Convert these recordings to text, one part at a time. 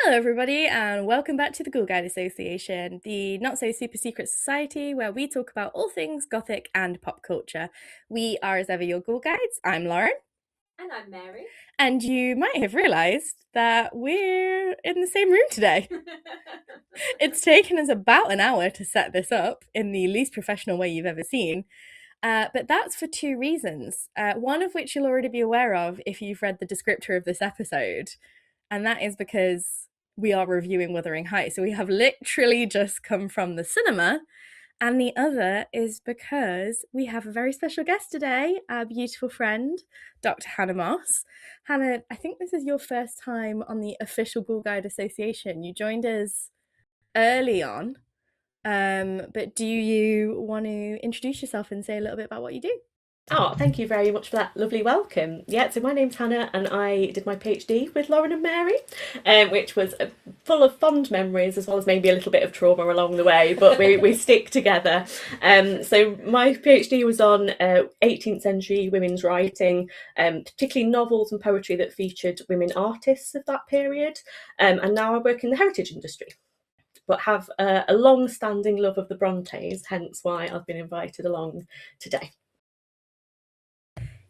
Hello, everybody, and welcome back to the Ghoul Guide Association, the not so super secret society where we talk about all things gothic and pop culture. We are, as ever, your Ghoul Guides. I'm Lauren. And I'm Mary. And you might have realised that we're in the same room today. It's taken us about an hour to set this up in the least professional way you've ever seen. But that's for two reasons, one of which you'll already be aware of if you've read the descriptor of this episode. And that is because we are reviewing Wuthering Heights. So we have literally just come from the cinema. And the other is because we have a very special guest today, our beautiful friend, Dr. Hannah Moss. Hannah, I think this is your first time on the official Ghoul Guide Association. You joined us early on. But do you want to introduce yourself and say a little bit about what you do? Oh, thank you very much for that lovely welcome. Yeah, so my name's Hannah and I did my PhD with Lauren and Mary, which was full of fond memories as well as maybe a little bit of trauma along the way, but we stick together. So my PhD was on 18th century women's writing, particularly novels and poetry that featured women artists of that period, and now I work in the heritage industry, but have a long-standing love of the Brontes, hence why I've been invited along today.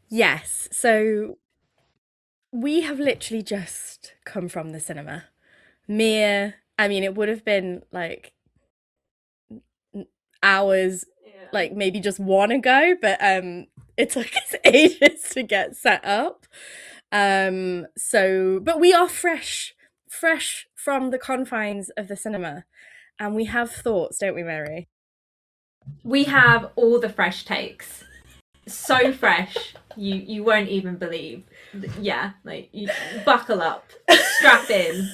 Yes, so we have literally just come from the cinema. It would have been like hours, like maybe just one ago, but it took us ages to get set up. But we are fresh from the confines of the cinema, and we have thoughts, don't we, Mary? We have all the fresh takes. So fresh, you won't even believe. Yeah, like you buckle up, strap in.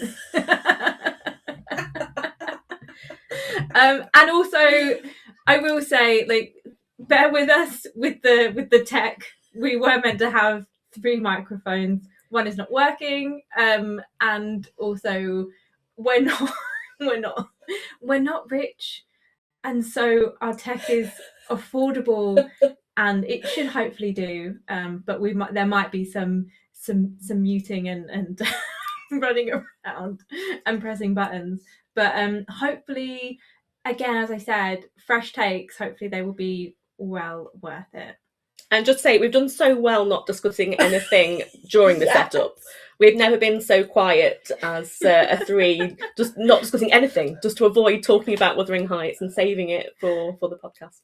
And also, I will say, like, bear with us with the tech. We were meant to have 3 microphones. One is not working, and also we're not rich, and so our tech is affordable. And it should hopefully do, but there might be some muting and running around and pressing buttons. But hopefully, again, as I said, fresh takes. Hopefully, they will be well worth it. And just say, we've done so well not discussing anything during the setup. We've never been so quiet as a 3, just not discussing anything, just to avoid talking about Wuthering Heights and saving it for the podcast.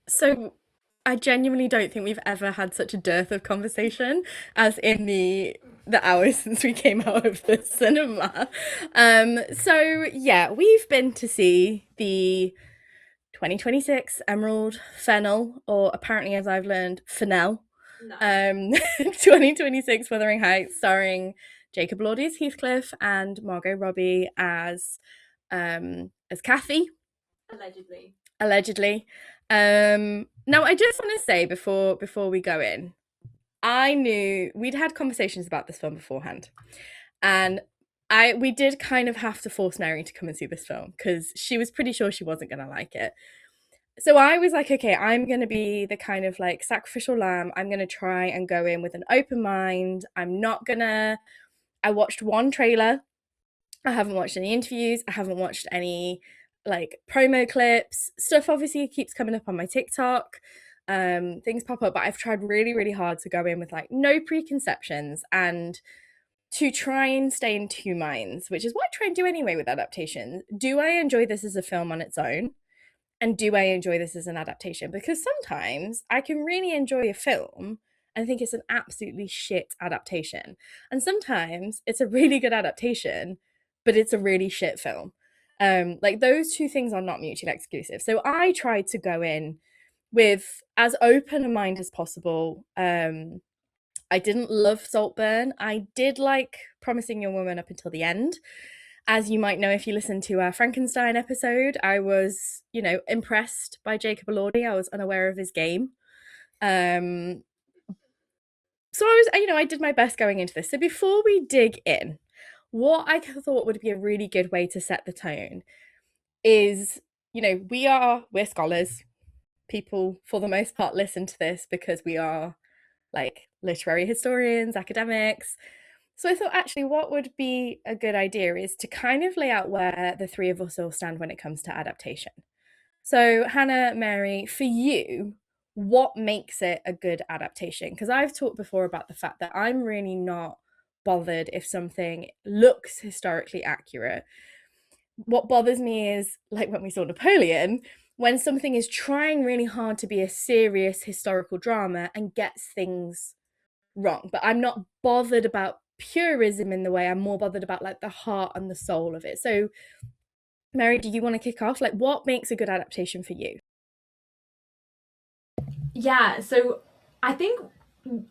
So I genuinely don't think we've ever had such a dearth of conversation as in the hours since we came out of the cinema. So yeah, we've been to see the 2026 Emerald Fennel, or apparently, as I've learned, Fennel. No. 2026 Wuthering Heights, starring Jacob Elordi as Heathcliff and Margot Robbie as Cathy. Allegedly. Now, I just want to say before we go in, I knew we'd had conversations about this film beforehand, and we did kind of have to force Mary to come and see this film because she was pretty sure she wasn't going to like it. So I was like, okay, I'm going to be the kind of like sacrificial lamb. I'm going to try and go in with an open mind. I watched one trailer. I haven't watched any interviews. I haven't watched any like promo clips. Stuff obviously keeps coming up on my TikTok. Things pop up, but I've tried really, really hard to go in with like no preconceptions and to try and stay in 2 minds, which is what I try and do anyway with adaptations. Do I enjoy this as a film on its own? And do I enjoy this as an adaptation? Because sometimes I can really enjoy a film and think it's an absolutely shit adaptation. And sometimes it's a really good adaptation, but it's a really shit film. Like those 2 things are not mutually exclusive. So I tried to go in with as open a mind as possible, I didn't love Saltburn. I did like Promising Young Woman up until the end. As you might know if you listened to our Frankenstein episode, I was, impressed by Jacob Elordi. I was unaware of his game. So I did my best going into this. So before we dig in, what I thought would be a really good way to set the tone is, we're scholars. People, for the most part, listen to this because we are like literary historians, academics. So I thought actually what would be a good idea is to kind of lay out where the three of us all stand when it comes to adaptation. So Hannah, Mary, for you, what makes it a good adaptation? Because I've talked before about the fact that I'm really not bothered if something looks historically accurate. What bothers me is, like when we saw Napoleon, when something is trying really hard to be a serious historical drama and gets things wrong. But I'm not bothered about purism in the way. I'm more bothered about like the heart and the soul of it. So Mary, do you want to kick off? Like, what makes a good adaptation for you? Yeah, so I think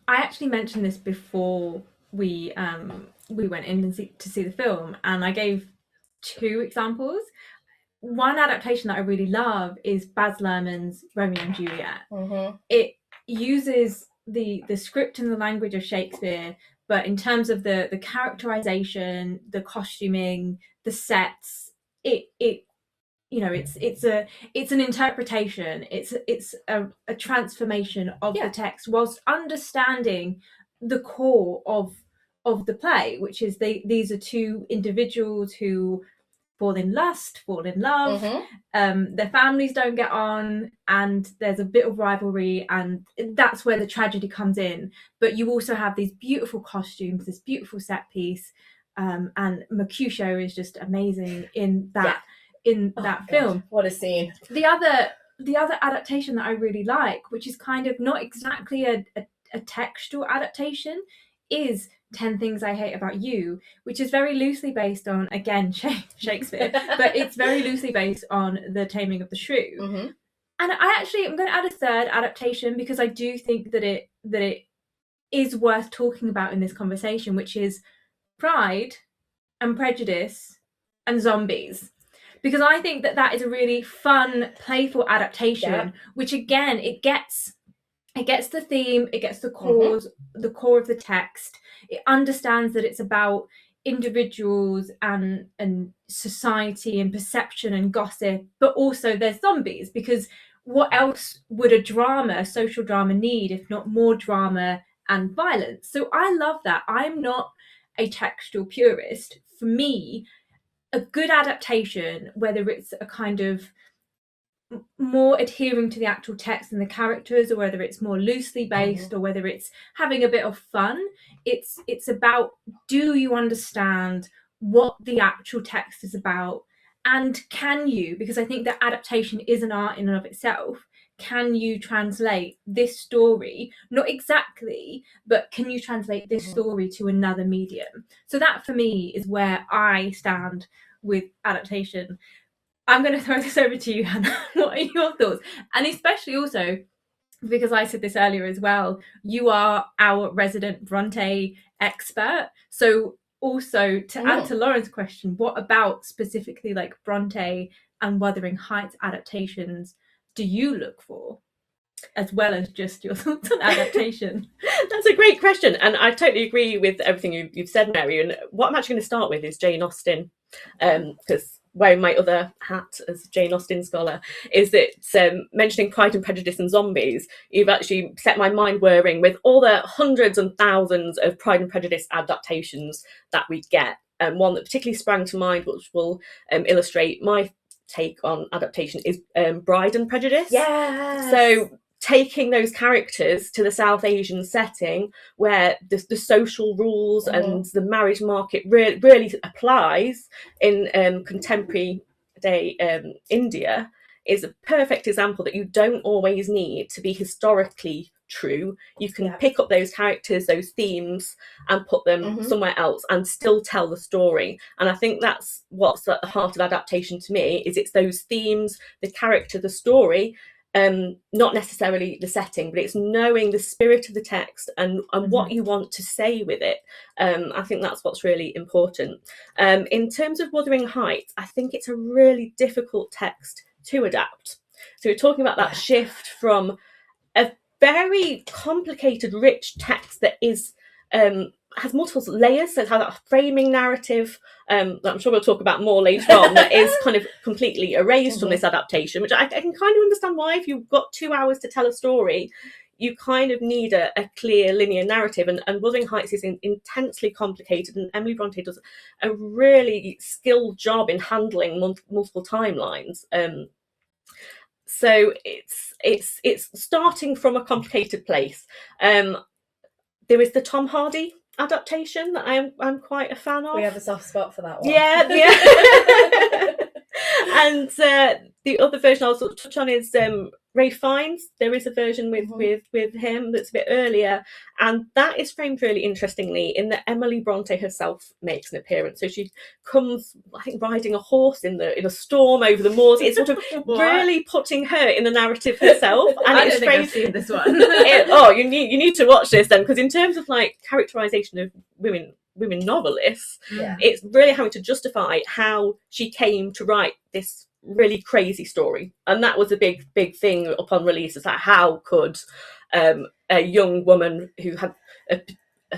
I actually mentioned this before we went in to see the film, and I gave 2 examples. One adaptation that I really love is Baz Luhrmann's Romeo and Juliet. Mm-hmm. It uses the script and the language of Shakespeare, but in terms of the characterization, the costuming, the sets, it's an interpretation. It's a transformation of the text whilst understanding the core of the play, which is these are 2 individuals who fall in lust, fall in love. Mm-hmm. Their families don't get on, and there's a bit of rivalry, and that's where the tragedy comes in. But you also have these beautiful costumes, this beautiful set piece, and Mercutio is just amazing in that. In that film. What a scene. The other adaptation that I really like, which is kind of not exactly a textual adaptation, is 10 Things I Hate About You, which is very loosely based on, again, Shakespeare, but it's very loosely based on The Taming of the Shrew. Mm-hmm. And I'm going to add a third adaptation because I do think that it is worth talking about in this conversation, which is Pride and Prejudice and Zombies. Because I think that is a really fun, playful adaptation, which again, it gets the theme, it gets the cause, the core of the text. It understands that it's about individuals and society and perception and gossip, but also there's zombies, because what else would a social drama need if not more drama and violence? So I love that. I'm not a textual purist. For me, a good adaptation, whether it's a kind of more adhering to the actual text and the characters, or whether it's more loosely based, or whether it's having a bit of fun, it's about, do you understand what the actual text is about? And can you, because I think that adaptation is an art in and of itself, can you translate this story, not exactly, but can you translate this story to another medium? So that for me is where I stand with adaptation. I'm going to throw this over to you, Hannah. What are your thoughts? And especially also, because I said this earlier as well, you are our resident Brontë expert. So also to add to Lauren's question, what about specifically like Brontë and Wuthering Heights adaptations do you look for, as well as just your thoughts on adaptation? That's a great question, and I totally agree with everything you've said, Mary. And what I'm actually going to start with is Jane Austen, because wearing my other hat as Jane Austen scholar, is that mentioning Pride and Prejudice and Zombies, you've actually set my mind whirring with all the hundreds and thousands of Pride and Prejudice adaptations that we get. And one that particularly sprang to mind, which will illustrate my take on adaptation, is Bride and Prejudice. Yes. So taking those characters to the South Asian setting where the social rules and the marriage market really applies in contemporary day India, is a perfect example that you don't always need to be historically true. You can pick up those characters, those themes, and put them somewhere else and still tell the story. And I think that's what's at the heart of adaptation to me, is it's those themes, the character, the story, not necessarily the setting, but it's knowing the spirit of the text and what you want to say with it. I think that's what's really important. In terms of Wuthering Heights, I think it's a really difficult text to adapt. So we're talking about that shift from a very complicated, rich text that is has multiple layers, so it has that framing narrative that I'm sure we'll talk about more later on, that is kind of completely erased from this adaptation, which I can kind of understand why. If you've got 2 hours to tell a story, you kind of need a clear linear narrative, and Wuthering Heights is intensely complicated, and Emily Brontë does a really skilled job in handling multiple timelines. So it's starting from a complicated place. There is the Tom Hardy adaptation that I'm quite a fan of. We have a soft spot for that one. Yeah. And the other version I'll sort of touch on is Ray Fiennes. There is a version with him that's a bit earlier, and that is framed really interestingly in that Emily Brontë herself makes an appearance. So she comes, I think, riding a horse in a storm over the moors. It's sort of really putting her in the narrative herself. And I don't think I've seen this one. You need to watch this then, because in terms of like characterization of women novelists, it's really having to justify how she came to write this really crazy story. And that was a big thing upon release. It's like, how could a young woman who had a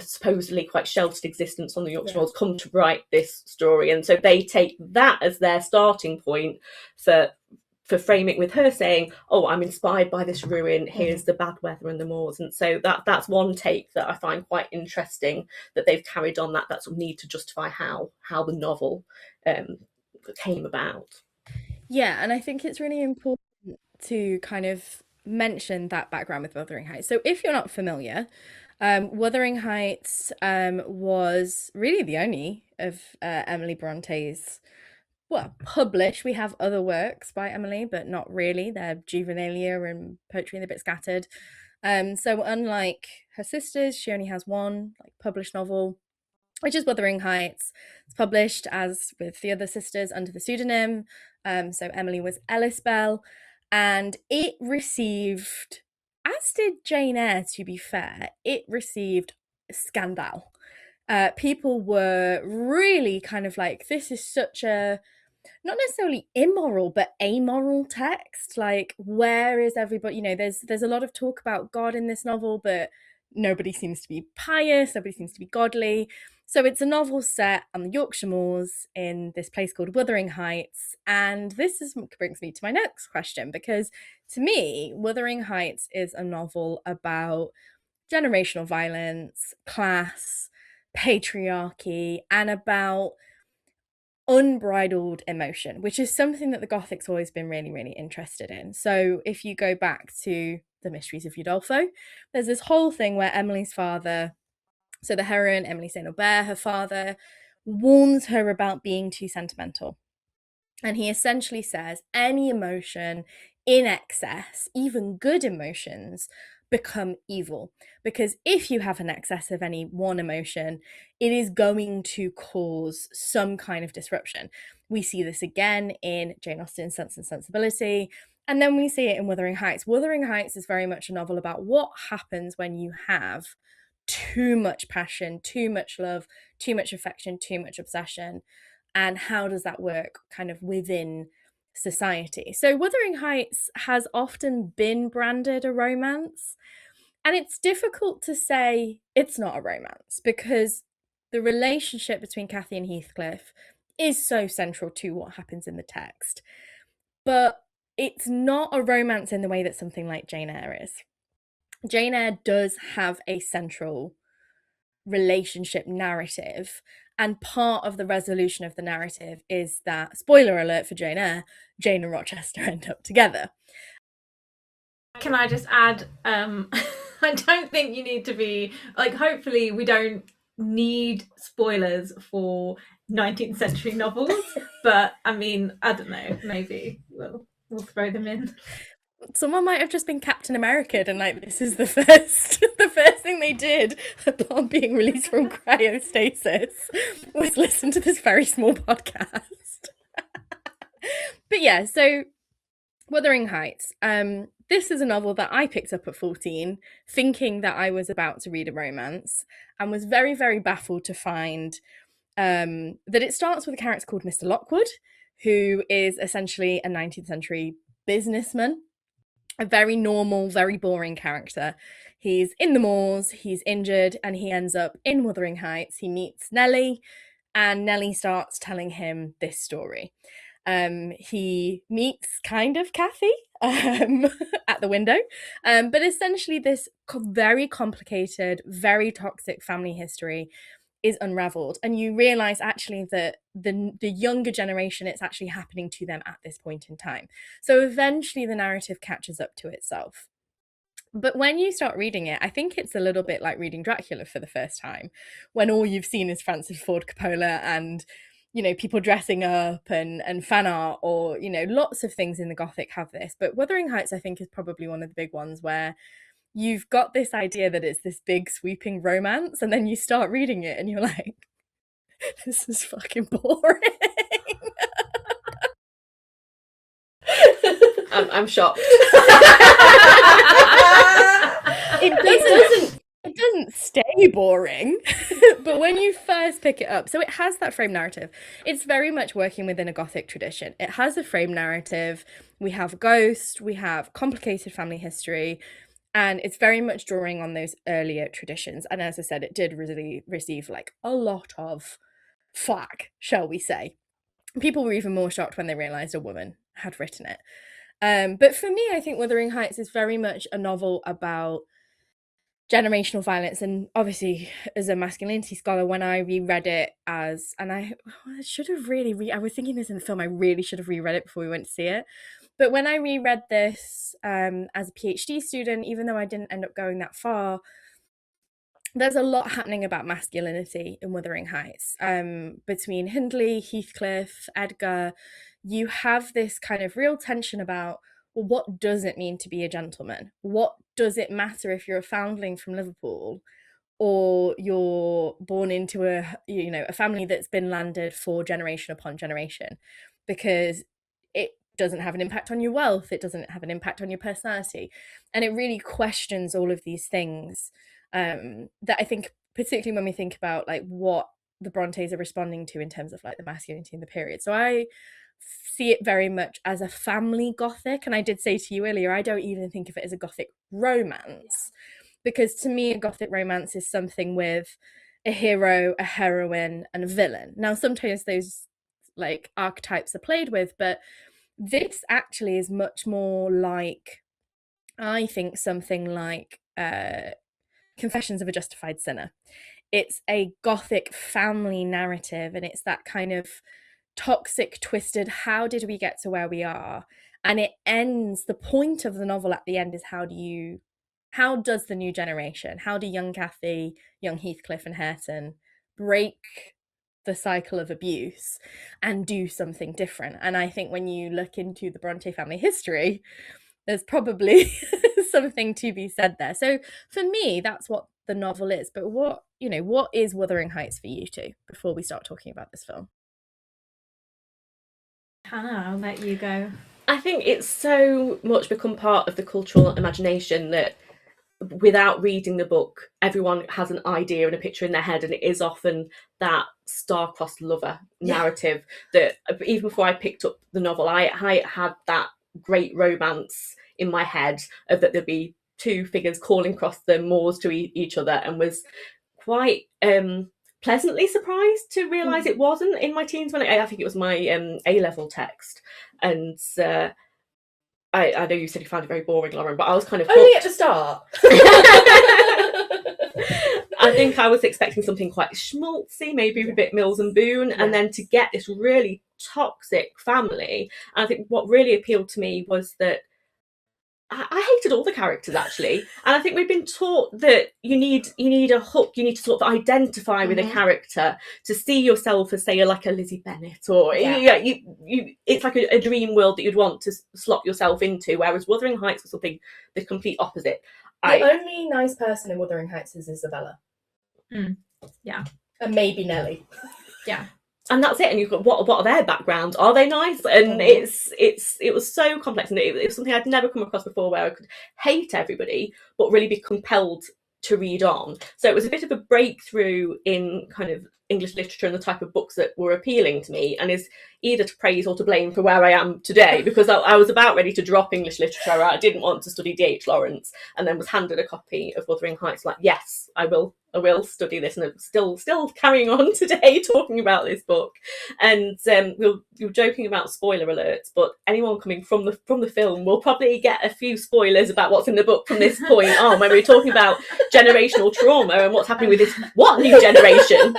supposedly quite sheltered existence on the Yorkshire Moors come to write this story? And so they take that as their starting point for framing with her saying, oh, I'm inspired by this ruin, here's the bad weather and the moors. And so that's one take that I find quite interesting, that they've carried on that sort of need to justify how the novel came about. Yeah, and I think it's really important to kind of mention that background with Wuthering Heights. So if you're not familiar, Wuthering Heights was really the only of Emily Bronte's published. We have other works by Emily, but not really. They're juvenilia and poetry and a bit scattered. So unlike her sisters, she only has one published novel, which is Wuthering Heights. It's published, as with the other sisters, under the pseudonym. So Emily was Ellis Bell, and it received, as did Jane Eyre, to be fair, it received scandal. People were really kind of like, this is such a, not necessarily immoral, but amoral text. Like, where is everybody? There's a lot of talk about God in this novel, but nobody seems to be pious, nobody seems to be godly. So it's a novel set on the Yorkshire Moors in this place called Wuthering Heights. And this brings me to my next question, because to me, Wuthering Heights is a novel about generational violence, class, patriarchy, and about unbridled emotion, which is something that the Gothic's always been really, really interested in. So if you go back to The Mysteries of Udolpho, there's this whole thing where Emily's father, so the heroine, Emily St. Aubert, her father, warns her about being too sentimental. And he essentially says any emotion in excess, even good emotions, become evil. Because if you have an excess of any one emotion, it is going to cause some kind of disruption. We see this again in Jane Austen's Sense and Sensibility, and then we see it in Wuthering Heights. Wuthering Heights is very much a novel about what happens when you have too much passion, too much love, too much affection, too much obsession, and how does that work kind of within society. So Wuthering Heights has often been branded a romance, and it's difficult to say it's not a romance, because the relationship between Cathy and Heathcliff is so central to what happens in the text. But it's not a romance in the way that something like Jane Eyre is. Jane Eyre does have a central relationship narrative, and part of the resolution of the narrative is that, spoiler alert for Jane Eyre, Jane and Rochester end up together. Can I just add, I don't think you need to be, hopefully we don't need spoilers for 19th century novels, but I mean, I don't know, maybe we'll throw them in. Someone might have just been Captain America, and this is the first thing they did upon being released from cryostasis was listen to this very small podcast. But yeah, so Wuthering Heights, this is a novel that I picked up at 14, thinking that I was about to read a romance, and was very, very baffled to find that it starts with a character called Mr. Lockwood, who is essentially a 19th century businessman, a very normal, very boring character. He's in the moors, he's injured, and he ends up in Wuthering Heights. He meets Nellie, and Nellie starts telling him this story. He meets kind of Cathy at the window, but essentially this very complicated, very toxic family history is unraveled, and you realize actually that the younger generation, it's actually happening to them at this point in time. So eventually the narrative catches up to itself. But when you start reading it, I think it's a little bit like reading Dracula for the first time, when all you've seen is Francis Ford Coppola and, you know, people dressing up and fan art, or, you know, lots of things in the Gothic have this. But Wuthering Heights, I think, is probably one of the big ones where you've got this idea that it's this big sweeping romance, and then you start reading it and you're like, this is fucking boring. I'm shocked. It doesn't stay boring, but when you first pick it up, so it has that frame narrative. It's very much working within a Gothic tradition. It has a frame narrative. We have a ghost, we have complicated family history, and it's very much drawing on those earlier traditions. And as I said, it did really receive like a lot of flack, shall we say. People were even more shocked when they realised a woman had written it. But for me, I think Wuthering Heights is very much a novel about generational violence. And obviously, as a masculinity scholar, when I reread it as, and I should have really, I was thinking this in the film, I really should have reread it before we went to see it. But when I reread this as a PhD student, even though I didn't end up going that far, there's a lot happening about masculinity in Wuthering Heights. Between Hindley, Heathcliff, Edgar, you have this kind of real tension about, well, what does it mean to be a gentleman? What does it matter if you're a foundling from Liverpool, or you're born into a family that's been landed for generation upon generation? Because it doesn't have an impact on your wealth, it doesn't have an impact on your personality, and it really questions all of these things that I think, particularly when we think about like what the Brontes are responding to in terms of like the masculinity in the period. So I see it very much as a family Gothic, and I did say to you earlier, I don't even think of it as a Gothic romance, because to me a Gothic romance is something with a hero, a heroine, and a villain. Now sometimes those like archetypes are played with, but this actually is much more like, I think, something like Confessions of a Justified Sinner. It's a Gothic family narrative, and it's that kind of toxic, twisted, how did we get to where we are? And it ends, the point of the novel at the end is how does the new generation, how do young Cathy, young Heathcliff and Hareton break the cycle of abuse and do something different? And I think when you look into the Bronte family history, there's probably something to be said there. So for me, that's what the novel is. But what is Wuthering Heights for you two before we start talking about this film? Hannah, I'll let you go. I think it's so much become part of the cultural imagination that without reading the book, everyone has an idea and a picture in their head, and it is often that star-crossed lover narrative that even before I picked up the novel, I had that great romance in my head of that there'd be two figures calling across the moors to each other, and was quite pleasantly surprised to realise it wasn't in my teens when I think it was my A-level text. And I know you said you found it very boring, Lauren, but I was kind of only at the start. I think I was expecting something quite schmaltzy, maybe a bit Mills and Boon, and then to get this really toxic family. And I think what really appealed to me was that I hated all the characters, actually. And I think we've been taught that you need a hook, you need to sort of identify with a character to see yourself as, say, like a Lizzie Bennet, or it's like a dream world that you'd want to slot yourself into, whereas Wuthering Heights was something the complete opposite. The only nice person in Wuthering Heights is Isabella. Yeah. And maybe Nellie. Yeah. and that's it. And you've got what are their backgrounds? Are they nice? And it was so complex, and it was something I'd never come across before, where I could hate everybody but really be compelled to read on. So it was a bit of a breakthrough in kind of English literature and the type of books that were appealing to me, and is either to praise or to blame for where I am today, because I was about ready to drop English literature. I didn't want to study D.H. Lawrence, and then was handed a copy of Wuthering Heights, like, yes, I will study this, and I'm still carrying on today talking about this book. And we were joking about spoiler alerts, but anyone coming from the film will probably get a few spoilers about what's in the book from this point on, when we're talking about generational trauma and what's happening with this new generation.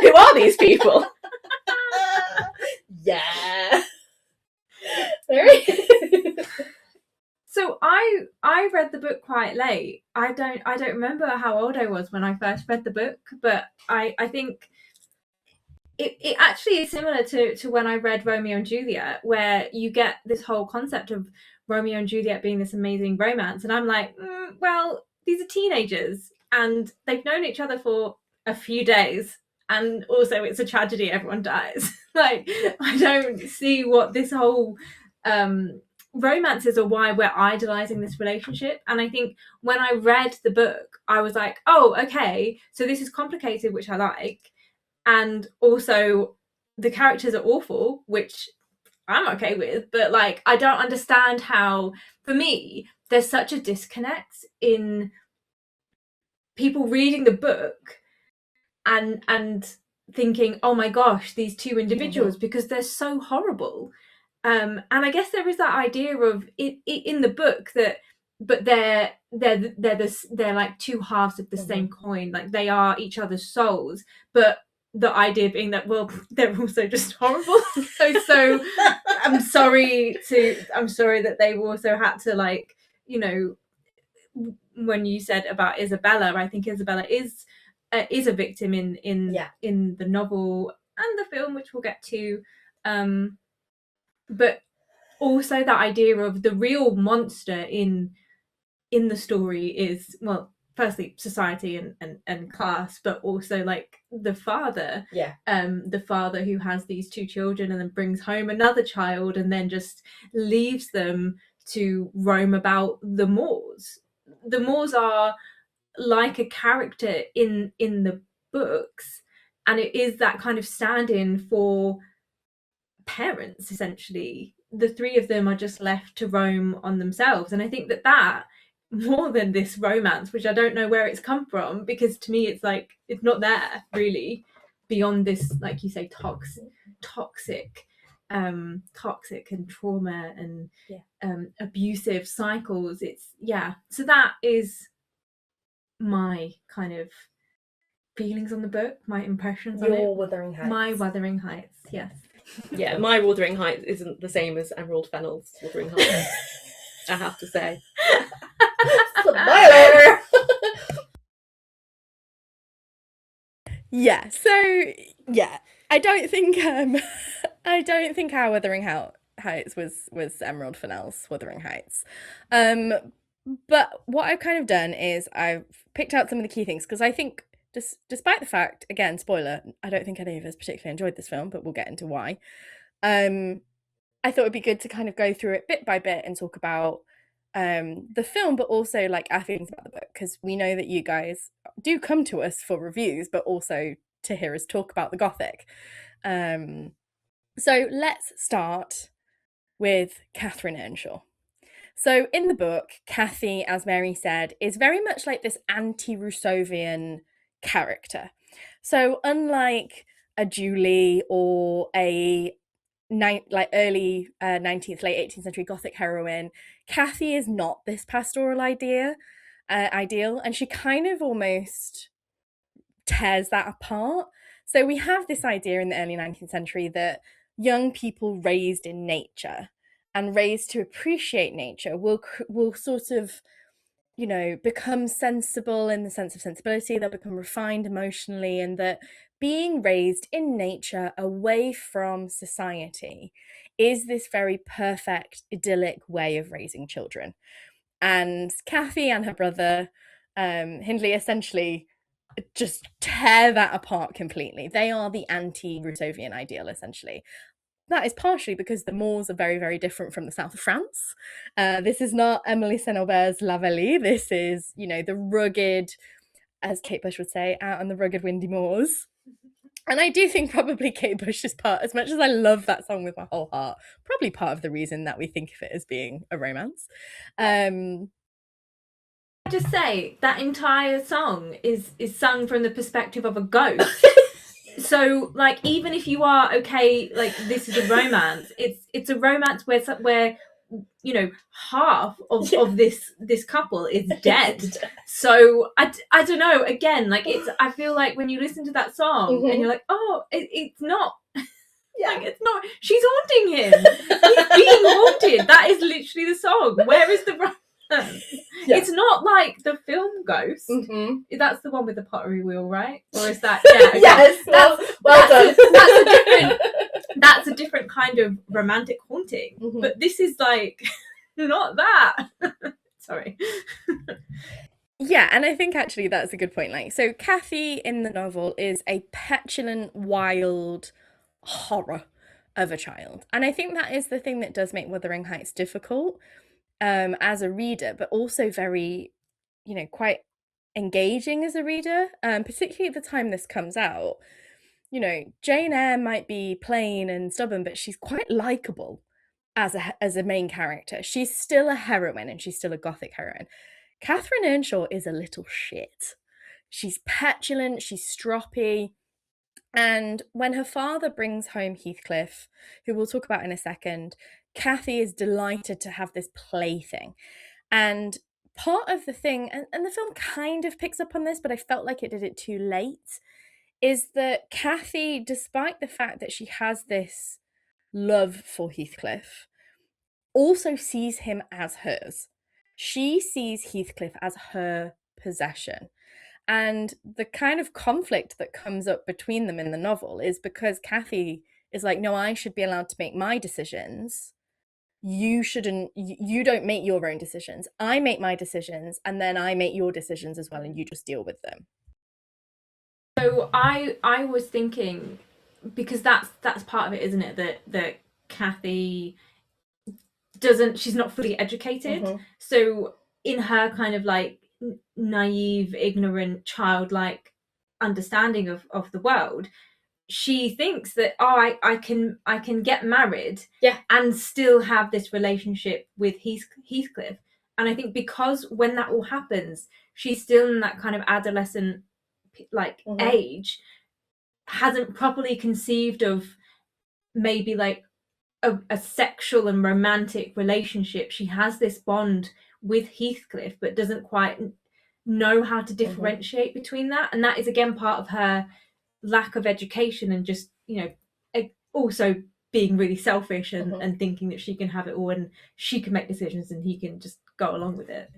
Who are these people? Yeah. So I read the book quite late. I don't remember how old I was when I first read the book, but I think it actually is similar to when I read Romeo and Juliet, where you get this whole concept of Romeo and Juliet being this amazing romance, and I'm like, well, these are teenagers and they've known each other for a few days, and also it's a tragedy, everyone dies. Like, I don't see what this whole romance is, or why we're idolizing this relationship. And I think when I read the book, I was like, oh, okay, so this is complicated, which I like, and also the characters are awful, which I'm okay with, but like, I don't understand how, for me, there's such a disconnect in people reading the book and thinking, oh my gosh, these two individuals, because they're so horrible. And I guess there is that idea of it in the book that, but they're like two halves of the same coin, like they are each other's souls, but the idea being that, well, they're also just horrible. So I'm sorry that they've also had to, like, you know, when you said about Isabella, I think Isabella is a victim in the novel and the film, which we'll get to, but also that idea of the real monster in the story is, well, firstly society and class, but also like the father, the father who has these two children and then brings home another child and then just leaves them to roam about the moors. The moors are like a character in the books, and it is that kind of stand-in for parents, essentially. The three of them are just left to roam on themselves, and I think that more than this romance, which I don't know where it's come from, because to me it's like it's not there really, beyond this, like you say, toxic and trauma and abusive cycles. It's so that is my kind of feelings on the book, my impressions on it. Wuthering Heights. My Wuthering Heights, yes. Yeah, my Wuthering Heights isn't the same as Emerald Fennel's Wuthering Heights, I have to say. Spoiler! Yeah, so I don't think our Wuthering Heights was Emerald Fennel's Wuthering Heights. But what I've kind of done is I've picked out some of the key things, because I think, despite the fact, again, spoiler, I don't think any of us particularly enjoyed this film, but we'll get into why. I thought it'd be good to kind of go through it bit by bit and talk about the film, but also like our feelings about the book, because we know that you guys do come to us for reviews, but also to hear us talk about the Gothic. So let's start with Catherine Earnshaw. So in the book, Cathy, as Mary said, is very much like this anti-Rousseauvian character. So unlike a Julie or a early 19th, late 18th century Gothic heroine, Cathy is not this pastoral ideal, and she kind of almost tears that apart. So we have this idea in the early 19th century that young people raised in nature and raised to appreciate nature will sort of, you know, become sensible in the sense of sensibility. They'll become refined emotionally, and that being raised in nature away from society is this very perfect, idyllic way of raising children. And Cathy and her brother, Hindley, essentially just tear that apart completely. They are the anti-Rousseauvian ideal, essentially. That is partially because the Moors are very, very different from the south of France. This is not Emily St. Aubert's La Vallée. This is, you know, the rugged, as Kate Bush would say, out on the rugged, windy moors. And I do think probably Kate Bush's part, as much as I love that song with my whole heart, probably part of the reason that we think of it as being a romance. Just say that entire song is sung from the perspective of a ghost. So, like, even if you are okay, like, this is a romance, it's a romance where you know, half of this couple is dead. So I don't know, again, like, it's, I feel like when you listen to that song and you're like, oh, it's not, like, it's not, she's haunting him, he's being haunted, that is literally the song. Where is the romance? It's not like the film Ghost. That's the one with the pottery wheel, right? Or is that, yeah, okay. Yes, well done. That's a different kind of romantic haunting. But this is like not that. Sorry. Yeah, and I think actually that's a good point. Like, so Cathy in the novel is a petulant, wild horror of a child. And I think that is the thing that does make Wuthering Heights difficult as a reader, but also very, you know, quite engaging as a reader, particularly at the time this comes out. You know, Jane Eyre might be plain and stubborn, but she's quite likable as a main character. She's still a heroine, and she's still a gothic heroine. Catherine Earnshaw is a little shit. She's petulant, she's stroppy. And when her father brings home Heathcliff, who we'll talk about in a second, Cathy is delighted to have this plaything. And part of the thing, and the film kind of picks up on this, but I felt like it did it too late, is that Cathy, despite the fact that she has this love for Heathcliff, also sees him as hers. She sees Heathcliff as her possession. And the kind of conflict that comes up between them in the novel is because Cathy is like, no, I should be allowed to make my decisions. You shouldn't, you don't make your own decisions. I make my decisions, and then I make your decisions as well, and you just deal with them. So I was thinking, because that's part of it, isn't it? That Cathy she's not fully educated. So in her kind of like naive, ignorant, childlike understanding of the world, she thinks that, oh, I can get married and still have this relationship with Heathcliff. And I think because when that all happens, she's still in that kind of adolescent like age, hasn't properly conceived of maybe like a sexual and romantic relationship. She has this bond with Heathcliff, but doesn't quite know how to differentiate between that. And that is again part of her lack of education, and just, you know, also being really selfish and thinking that she can have it all and she can make decisions and he can just go along with it.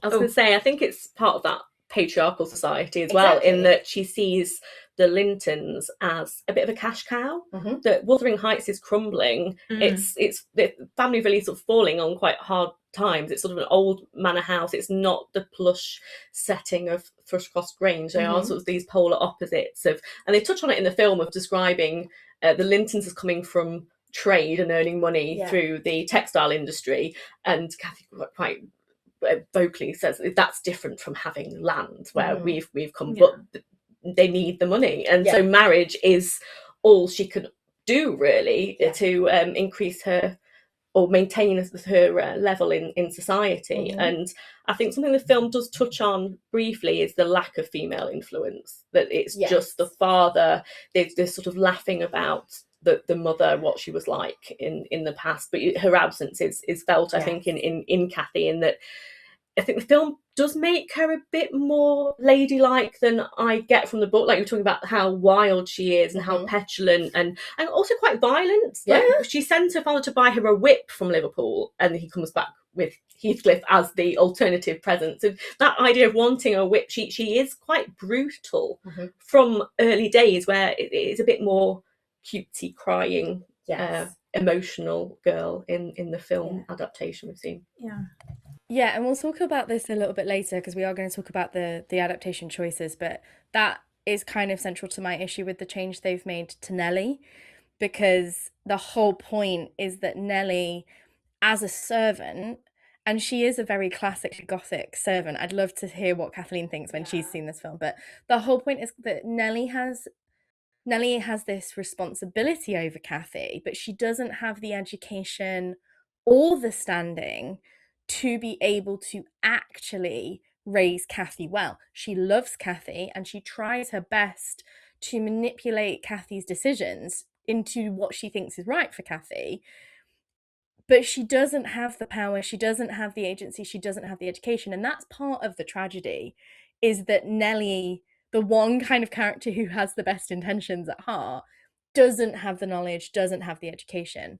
I was going to say, I think it's part of that patriarchal society as well, in that she sees the Lintons as a bit of a cash cow. That Wuthering Heights is crumbling. It's the family really sort of falling on quite hard times. It's sort of an old manor house. It's not the plush setting of Thrushcross Grange. They are sort of these polar opposites of, and they touch on it in the film, of describing the Lintons as coming from trade and earning money through the textile industry. And Cathy quite vocally says that's different from having land where we've come, but they need the money, and so marriage is all she can do really to increase her or maintain her level in society. And I think something the film does touch on briefly is the lack of female influence, that it's just the father. They're sort of laughing about the mother, what she was like in the past, but her absence is felt, I think, in Cathy, in that I think the film does make her a bit more ladylike than I get from the book. Like, you're talking about how wild she is and how petulant and also quite violent. Like, she sends her father to buy her a whip from Liverpool, and he comes back with Heathcliff as the alternative present. So that idea of wanting a whip, she is quite brutal from early days, where it is a bit more cutesy, crying, emotional girl in the film adaptation we've seen. Yeah, and we'll talk about this a little bit later because we are going to talk about the adaptation choices, but that is kind of central to my issue with the change they've made to Nellie, because the whole point is that Nellie, as a servant, and she is a very classic gothic servant. I'd love to hear what Kathleen thinks when she's seen this film, but the whole point is that Nellie has this responsibility over Cathy, but she doesn't have the education or the standing to be able to actually raise Cathy well. She loves Cathy and she tries her best to manipulate Cathy's decisions into what she thinks is right for Cathy. But she doesn't have the power, she doesn't have the agency, she doesn't have the education. And that's part of the tragedy, is that Nellie, the one kind of character who has the best intentions at heart, doesn't have the knowledge, doesn't have the education.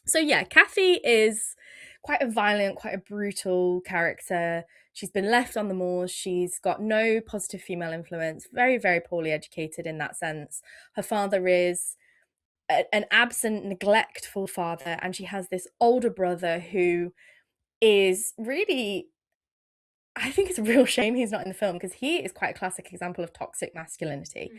So yeah, Cathy is quite a violent, quite a brutal character. She's been left on the moors. She's got no positive female influence, very, very poorly educated in that sense. Her father is an absent, neglectful father, and she has this older brother who is really, I think it's a real shame he's not in the film because he is quite a classic example of toxic masculinity.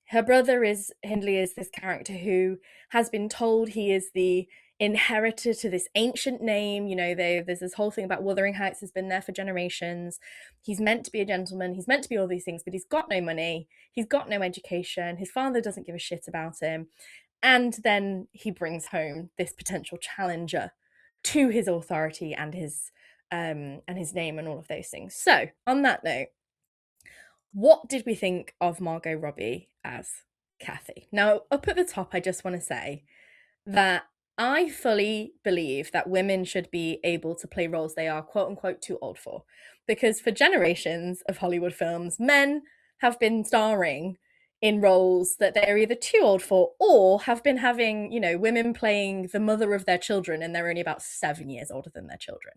Her brother is Hindley, is this character who has been told he is the inheritor to this ancient name. You know, there's this whole thing about Wuthering Heights has been there for generations. He's meant to be a gentleman. He's meant to be all these things, but he's got no money. He's got no education. His father doesn't give a shit about him. And then he brings home this potential challenger to his authority and his name and all of those things. So, on that note, what did we think of Margot Robbie as Cathy? Now, up at the top, I just want to say that I fully believe that women should be able to play roles they are quote unquote too old for. Because for generations of Hollywood films, men have been starring in roles that they're either too old for or have been having, you know, women playing the mother of their children and they're only about 7 years older than their children.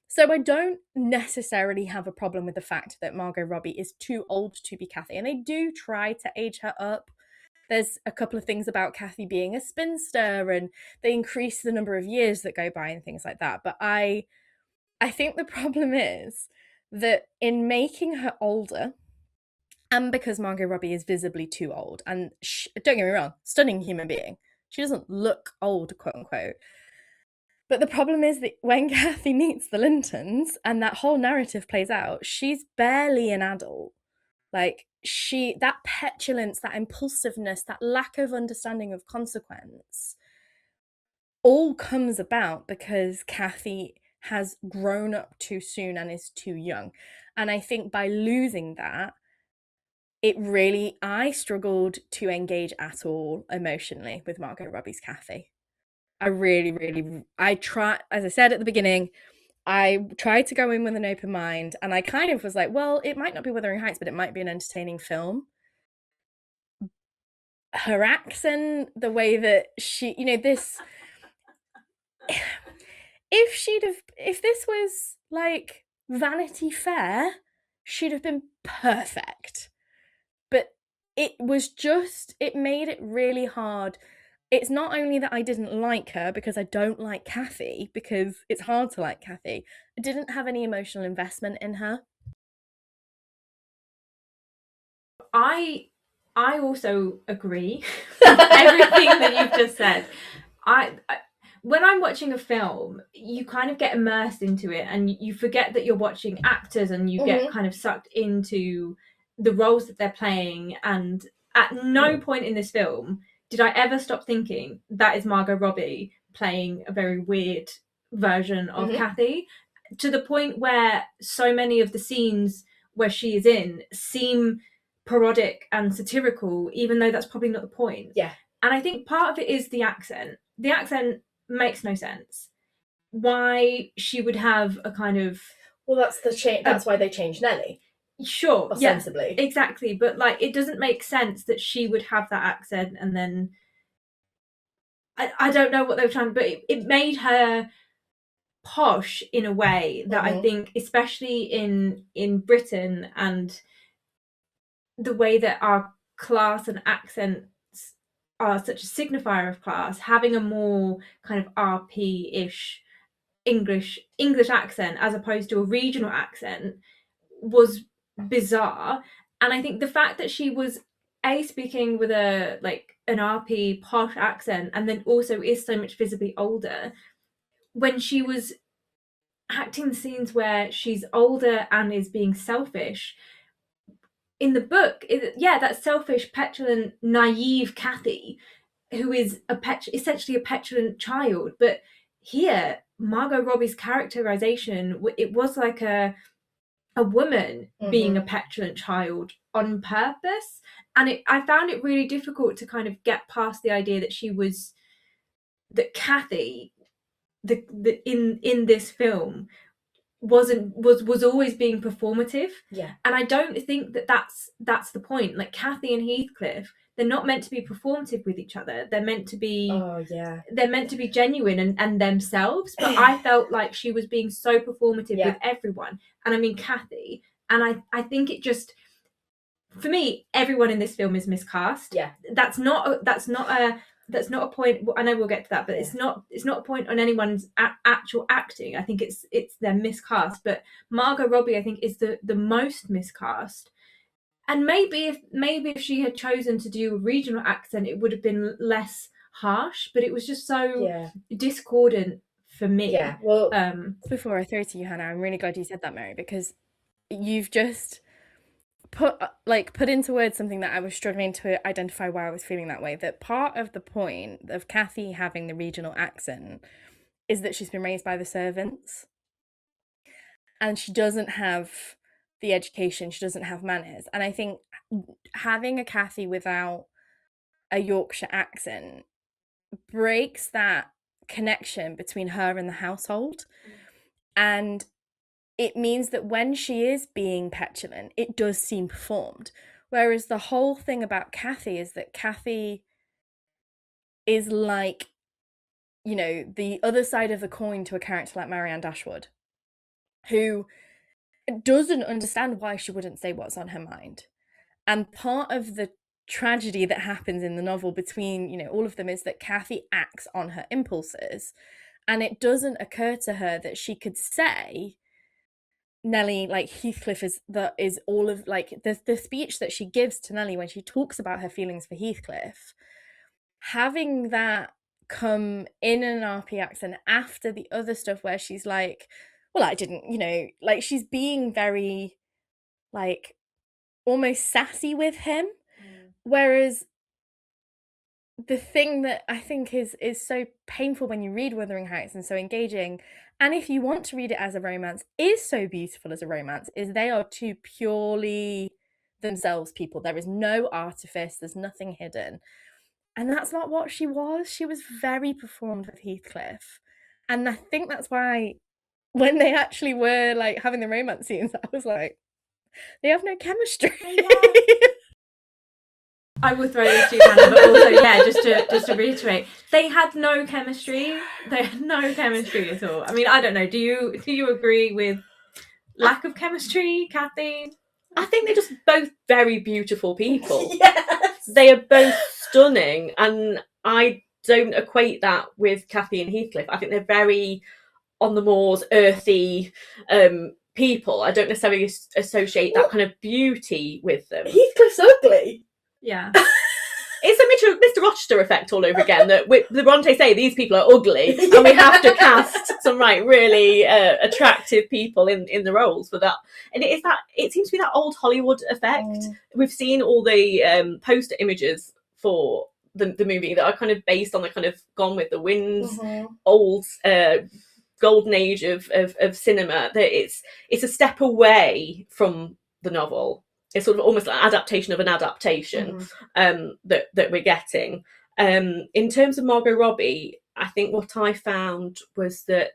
So I don't necessarily have a problem with the fact that Margot Robbie is too old to be Cathy, and they do try to age her up. There's a couple of things about Cathy being a spinster and they increase the number of years that go by and things like that. But I think the problem is that in making her older, and because Margot Robbie is visibly too old, and don't get me wrong, stunning human being, she doesn't look old, quote unquote. But the problem is that when Cathy meets the Lintons and that whole narrative plays out, she's barely an adult. Like, that petulance, that impulsiveness, that lack of understanding of consequence all comes about because Cathy has grown up too soon and is too young. And I think by losing that, I struggled to engage at all emotionally with Margot Robbie's Cathy. I try, as I said at the beginning, I tried to go in with an open mind, and I kind of was like, well, it might not be Wuthering Heights, but it might be an entertaining film. Her accent, the way that she, you know, this, if this was like Vanity Fair, she'd have been perfect. But it made it really hard. It's not only that I didn't like her because I don't like Cathy, because it's hard to like Cathy. I didn't have any emotional investment in her. I also agree with everything that you've just said. I when I'm watching a film, you kind of get immersed into it and you forget that you're watching actors and you get kind of sucked into the roles that they're playing. And at no point in this film did I ever stop thinking that is Margot Robbie playing a very weird version of Cathy, to the point where so many of the scenes where she is in seem parodic and satirical, even though that's probably not the point. Yeah. And I think part of it is the accent. The accent makes no sense. Why she would have a kind of... Well, that's why they changed Nellie. Sure, ostensibly. Yeah, exactly. But like, it doesn't make sense that she would have that accent, and then I don't know what they were trying, but it made her posh in a way that I think, especially in Britain, and the way that our class and accents are such a signifier of class, having a more kind of RP-ish English accent as opposed to a regional accent was bizarre. And I think the fact that she was speaking with a like an RP posh accent, and then also is so much visibly older, when she was acting scenes where she's older and is being selfish in the book, that selfish, petulant, naive Cathy, who is essentially a petulant child. But here, Margot Robbie's characterization, it was like a woman being a petulant child on purpose. And I found it really difficult to kind of get past the idea that Cathy, in this film, was always being performative. Yeah. And I don't think that's the point. Like, Cathy and Heathcliff, they're not meant to be performative with each other. They're meant to be they're meant to be genuine and themselves. But I felt like she was being so performative with everyone. And I mean Cathy. And I think it just, for me, everyone in this film is miscast. Yeah. That's not a point. I know we'll get to that, but it's not a point on anyone's actual acting. I think it's their miscast. But Margot Robbie, I think, is the most miscast. And maybe if she had chosen to do a regional accent, it would have been less harsh. But it was just so discordant for me. Yeah. Well, Before I throw to you, Hannah, I'm really glad you said that, Mary, because you've just put into words something that I was struggling to identify why I was feeling that way. That part of the point of Cathy having the regional accent is that she's been raised by the servants, and she doesn't have the education, she doesn't have manners. And I think having a Cathy without a Yorkshire accent breaks that connection between her and the household. And it means that when she is being petulant, it does seem performed. Whereas the whole thing about Cathy is that Cathy is like, you know, the other side of the coin to a character like Marianne Dashwood, who doesn't understand why she wouldn't say what's on her mind. And part of the tragedy that happens in the novel between, you know, all of them is that Cathy acts on her impulses, and it doesn't occur to her that she could say, Nellie, like, Heathcliff is all of, like, the speech that she gives to Nellie when she talks about her feelings for Heathcliff, having that come in an RP accent after the other stuff where she's like, well, I didn't, you know, like, she's being very, like, almost sassy with him. Whereas the thing that I think is so painful when you read Wuthering Heights and so engaging, and if you want to read it as a romance, is so beautiful as a romance, is they are two purely themselves people. There is no artifice, there's nothing hidden. And that's not what she was. She was very performed with Heathcliff. And I think that's why when they actually were, like, having the romance scenes, I was like, they have no chemistry. I will throw this to you, Hannah, but also, just to reiterate, they had no chemistry. They had no chemistry at all. I mean, I don't know. Do you agree with lack of chemistry, Cathy? I think they're just both very beautiful people. Yes. They are both stunning, and I don't equate that with Cathy and Heathcliff. I think they're very on the moors, earthy people. I don't necessarily associate that kind of beauty with them. Heathcliff's ugly. Yeah. It's a Mr. Rochester effect all over again, that the Brontë say these people are ugly and we have to cast some really attractive people in the roles for that. And it seems to be that old Hollywood effect. We've seen all the poster images for the movie that are kind of based on the kind of Gone with the Wind's old golden age of cinema, that it's a step away from the novel. It's sort of almost like an adaptation of an adaptation that we're getting. In terms of Margot Robbie, I think what I found was that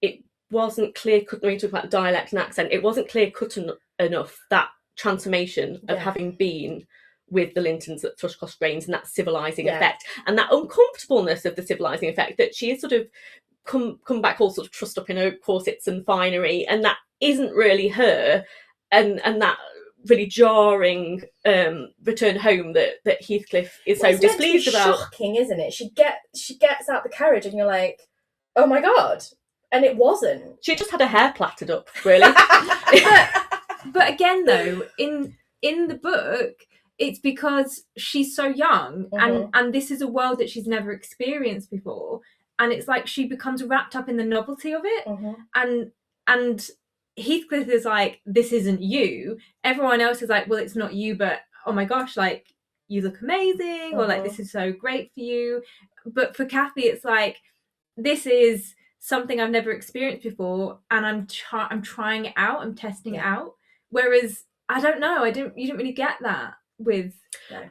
it wasn't clear-cut, when we talk about dialect and accent, it wasn't clear-cut enough, that transformation of having been with the Lintons at Thrushcross Grange and that civilising effect, and that uncomfortableness of the civilising effect, that she is sort of come back all sort of trussed up in her corsets and finery, and that isn't really her, and that really jarring return home that Heathcliff is so displeased about. Shocking, isn't it? She gets out the carriage and you're like, oh my god, And it wasn't. She just had her hair plaited up, really. But again, though, in the book, it's because she's so young, and this is a world that she's never experienced before, and it's like she becomes wrapped up in the novelty of it, and Heathcliff is like, this isn't you. Everyone else is like, well, it's not you, but oh my gosh, like, you look amazing, or like, this is so great for you. But for Cathy, it's like, this is something I've never experienced before, and I'm trying it out, I'm testing it out. Whereas I don't know, you didn't really get that with.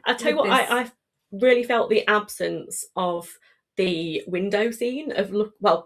I tell you what, I really felt the absence of the window scene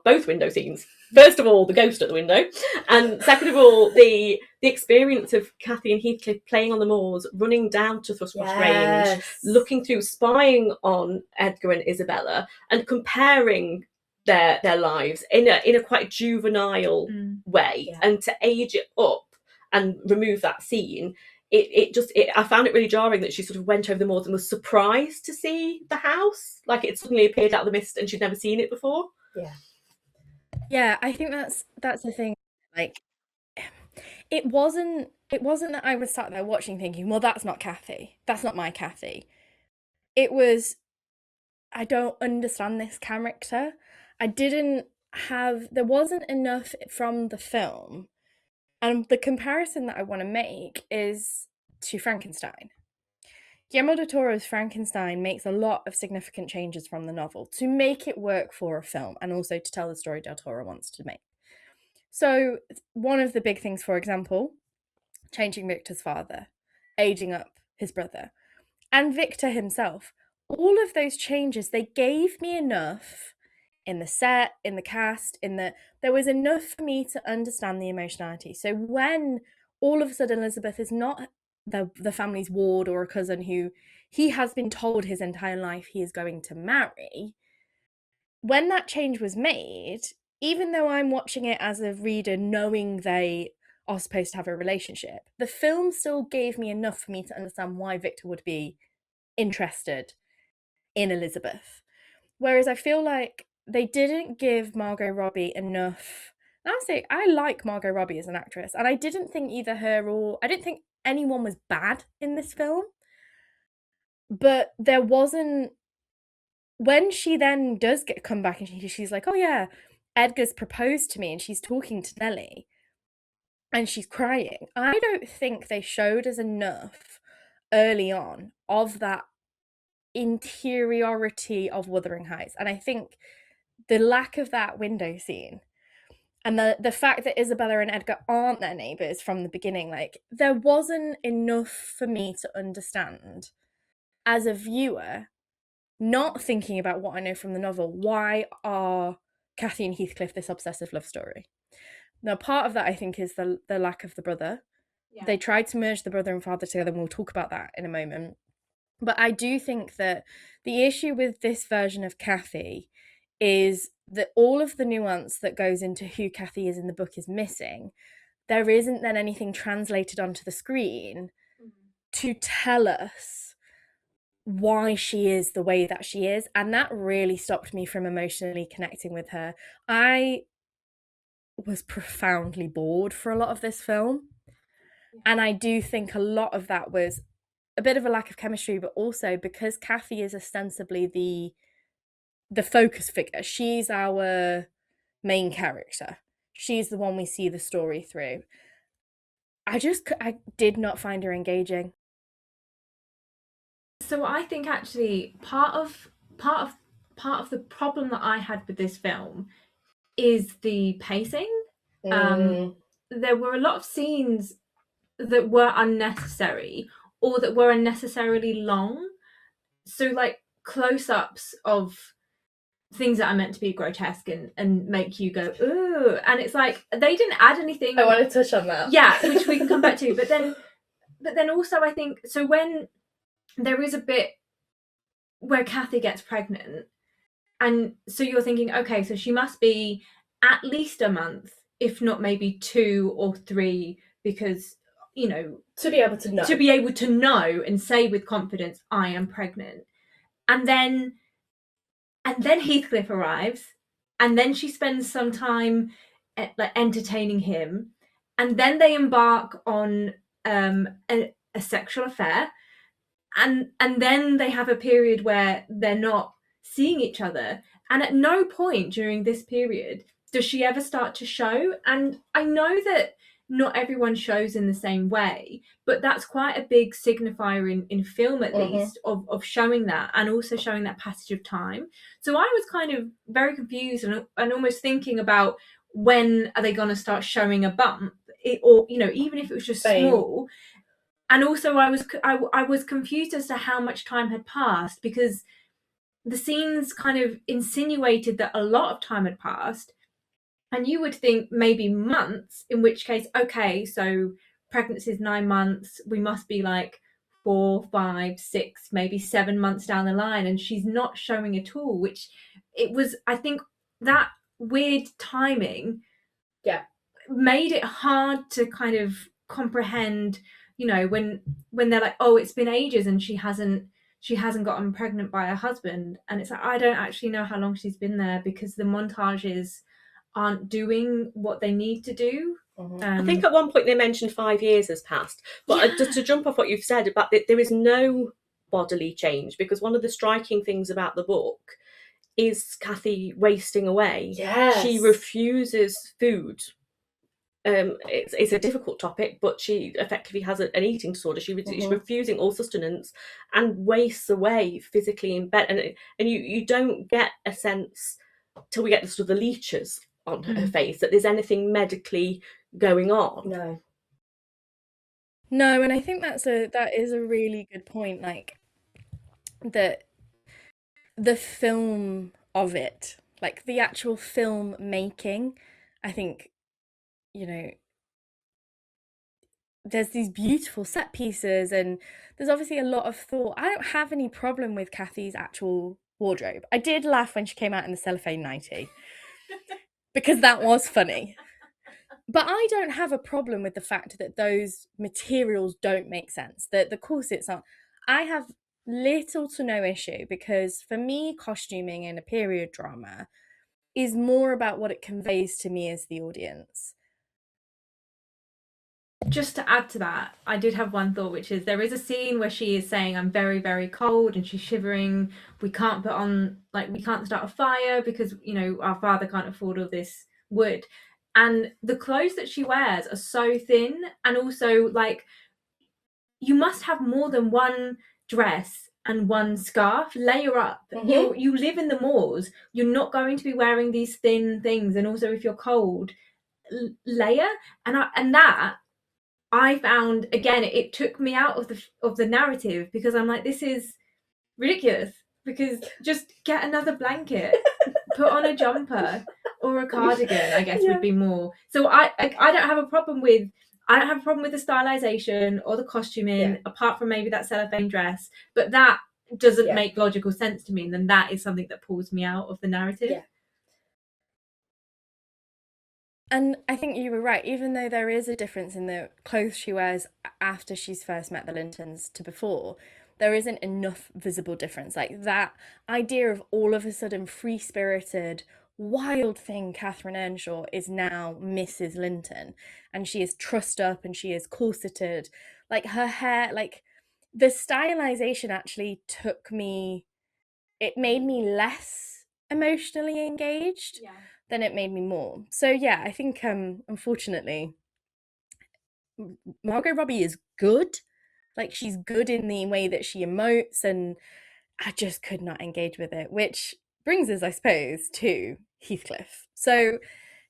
both window scenes. First of all, the ghost at the window, and second of all, the experience of Cathy and Heathcliff playing on the moors, running down to Thrushcross Range, looking through, spying on Edgar and Isabella, and comparing their lives in a quite juvenile way, and to age it up and remove that scene. I found it really jarring that she sort of went over the moors and was surprised to see the house, like it suddenly appeared out of the mist and she'd never seen it before. Yeah, I think that's the thing. Like, it wasn't that I was sat there watching thinking, well, that's not Cathy, that's not my Cathy. It was, I don't understand this character. There wasn't enough from the film. And the comparison that I want to make is to Frankenstein. Guillermo del Toro's Frankenstein makes a lot of significant changes from the novel to make it work for a film, and also to tell the story del Toro wants to make. So one of the big things, for example, changing Victor's father, aging up his brother, and Victor himself, all of those changes, they gave me enough in the set, in the cast, there was enough for me to understand the emotionality. So when all of a sudden Elizabeth is not the family's ward or a cousin who he has been told his entire life he is going to marry, when that change was made, even though I'm watching it as a reader knowing they are supposed to have a relationship, the film still gave me enough for me to understand why Victor would be interested in Elizabeth. Whereas I feel like they didn't give Margot Robbie enough. And honestly, I like Margot Robbie as an actress, and I didn't think I didn't think anyone was bad in this film. But there wasn't, when she then does come back and she's like, oh yeah, Edgar's proposed to me, and she's talking to Nellie and she's crying. I don't think they showed us enough early on of that interiority of Wuthering Heights. And I think the lack of that window scene, and the fact that Isabella and Edgar aren't their neighbours from the beginning, like, there wasn't enough for me to understand as a viewer, not thinking about what I know from the novel, why are Cathy and Heathcliff this obsessive love story? Now, part of that, I think, is the lack of the brother. Yeah. They tried to merge the brother and father together, and we'll talk about that in a moment. But I do think that the issue with this version of Cathy is that all of the nuance that goes into who Cathy is in the book is missing. There isn't then anything translated onto the screen to tell us why she is the way that she is. And that really stopped me from emotionally connecting with her. I was profoundly bored for a lot of this film. And I do think a lot of that was a bit of a lack of chemistry, but also because Cathy is ostensibly the focus figure. She's our main character. She's the one we see the story through. I did not find her engaging. So I think actually part of the problem that I had with this film is the pacing. There were a lot of scenes that were unnecessary, or that were unnecessarily long. So like close-ups of things that are meant to be grotesque and make you go, ooh, and it's like they didn't add anything. I want to touch on that. Yeah, which we can come back to. But then also I think, so when there is a bit where Cathy gets pregnant, and so you're thinking, okay, so she must be at least a month, if not maybe 2 or 3, because, you know, to be able to know and say with confidence, I am pregnant. And then Heathcliff arrives, and then she spends some time like entertaining him, and then they embark on a sexual affair, and then they have a period where they're not seeing each other, and at no point during this period does she ever start to show. And I know that not everyone shows in the same way, but that's quite a big signifier in film, at least, of showing that, and also showing that passage of time. So I was kind of very confused and almost thinking about, when are they going to start showing a bump, or even if it was just small. And also I was confused as to how much time had passed, because the scenes kind of insinuated that a lot of time had passed, and you would think maybe months, in which case, okay, so pregnancy is 9 months, we must be like 4, 5, 6, maybe 7 months down the line, and she's not showing at all, which it was, I think, that weird timing made it hard to kind of comprehend, when they're like, oh, it's been ages and she hasn't gotten pregnant by her husband, and it's like, I don't actually know how long she's been there, because the montages aren't doing what they need to do. I think at one point they mentioned 5 years has passed, but just to jump off what you've said about there is no bodily change, because one of the striking things about the book is Cathy wasting away. She refuses food. It's a difficult topic, but she effectively has an eating disorder. She's refusing all sustenance and wastes away physically in bed, and you don't get a sense till we get the sort of the leeches on her face that there's anything medically going on. No, and I think that is a really good point. Like, the film of it, like the actual film making, I think, there's these beautiful set pieces, and there's obviously a lot of thought. I don't have any problem with Cathy's actual wardrobe. I did laugh when she came out in the cellophane nightie, because that was funny. But I don't have a problem with the fact that those materials don't make sense. The corsets aren't. I have little to no issue, because for me, costuming in a period drama is more about what it conveys to me as the audience. Just to add to that, I did have one thought, which is, there is a scene where she is saying, I'm very, very cold, and she's shivering. We can't we can't start a fire because, our father can't afford all this wood. And the clothes that she wears are so thin, and also, like, you must have more than one dress and one scarf. Layer up. You live in the moors. You're not going to be wearing these thin things. And also, if you're cold, layer. And that, I found, again, it took me out of the narrative, because I'm like, this is ridiculous, because just get another blanket, put on a jumper or a cardigan, I guess would be more. So I don't have a problem with the stylization or the costuming, apart from maybe that cellophane dress, but that doesn't make logical sense to me, and then that is something that pulls me out of the narrative. And I think you were right, even though there is a difference in the clothes she wears after she's first met the Lintons to before, there isn't enough visible difference. Like, that idea of all of a sudden free-spirited, wild thing Catherine Earnshaw is now Mrs. Linton, and she is trussed up and she is corseted. Like, her hair, like, the stylization actually it made me less emotionally engaged than it made me more. So I think unfortunately Margot Robbie is good. Like, she's good in the way that she emotes, and I just could not engage with it, which brings us, I suppose, to Heathcliff. So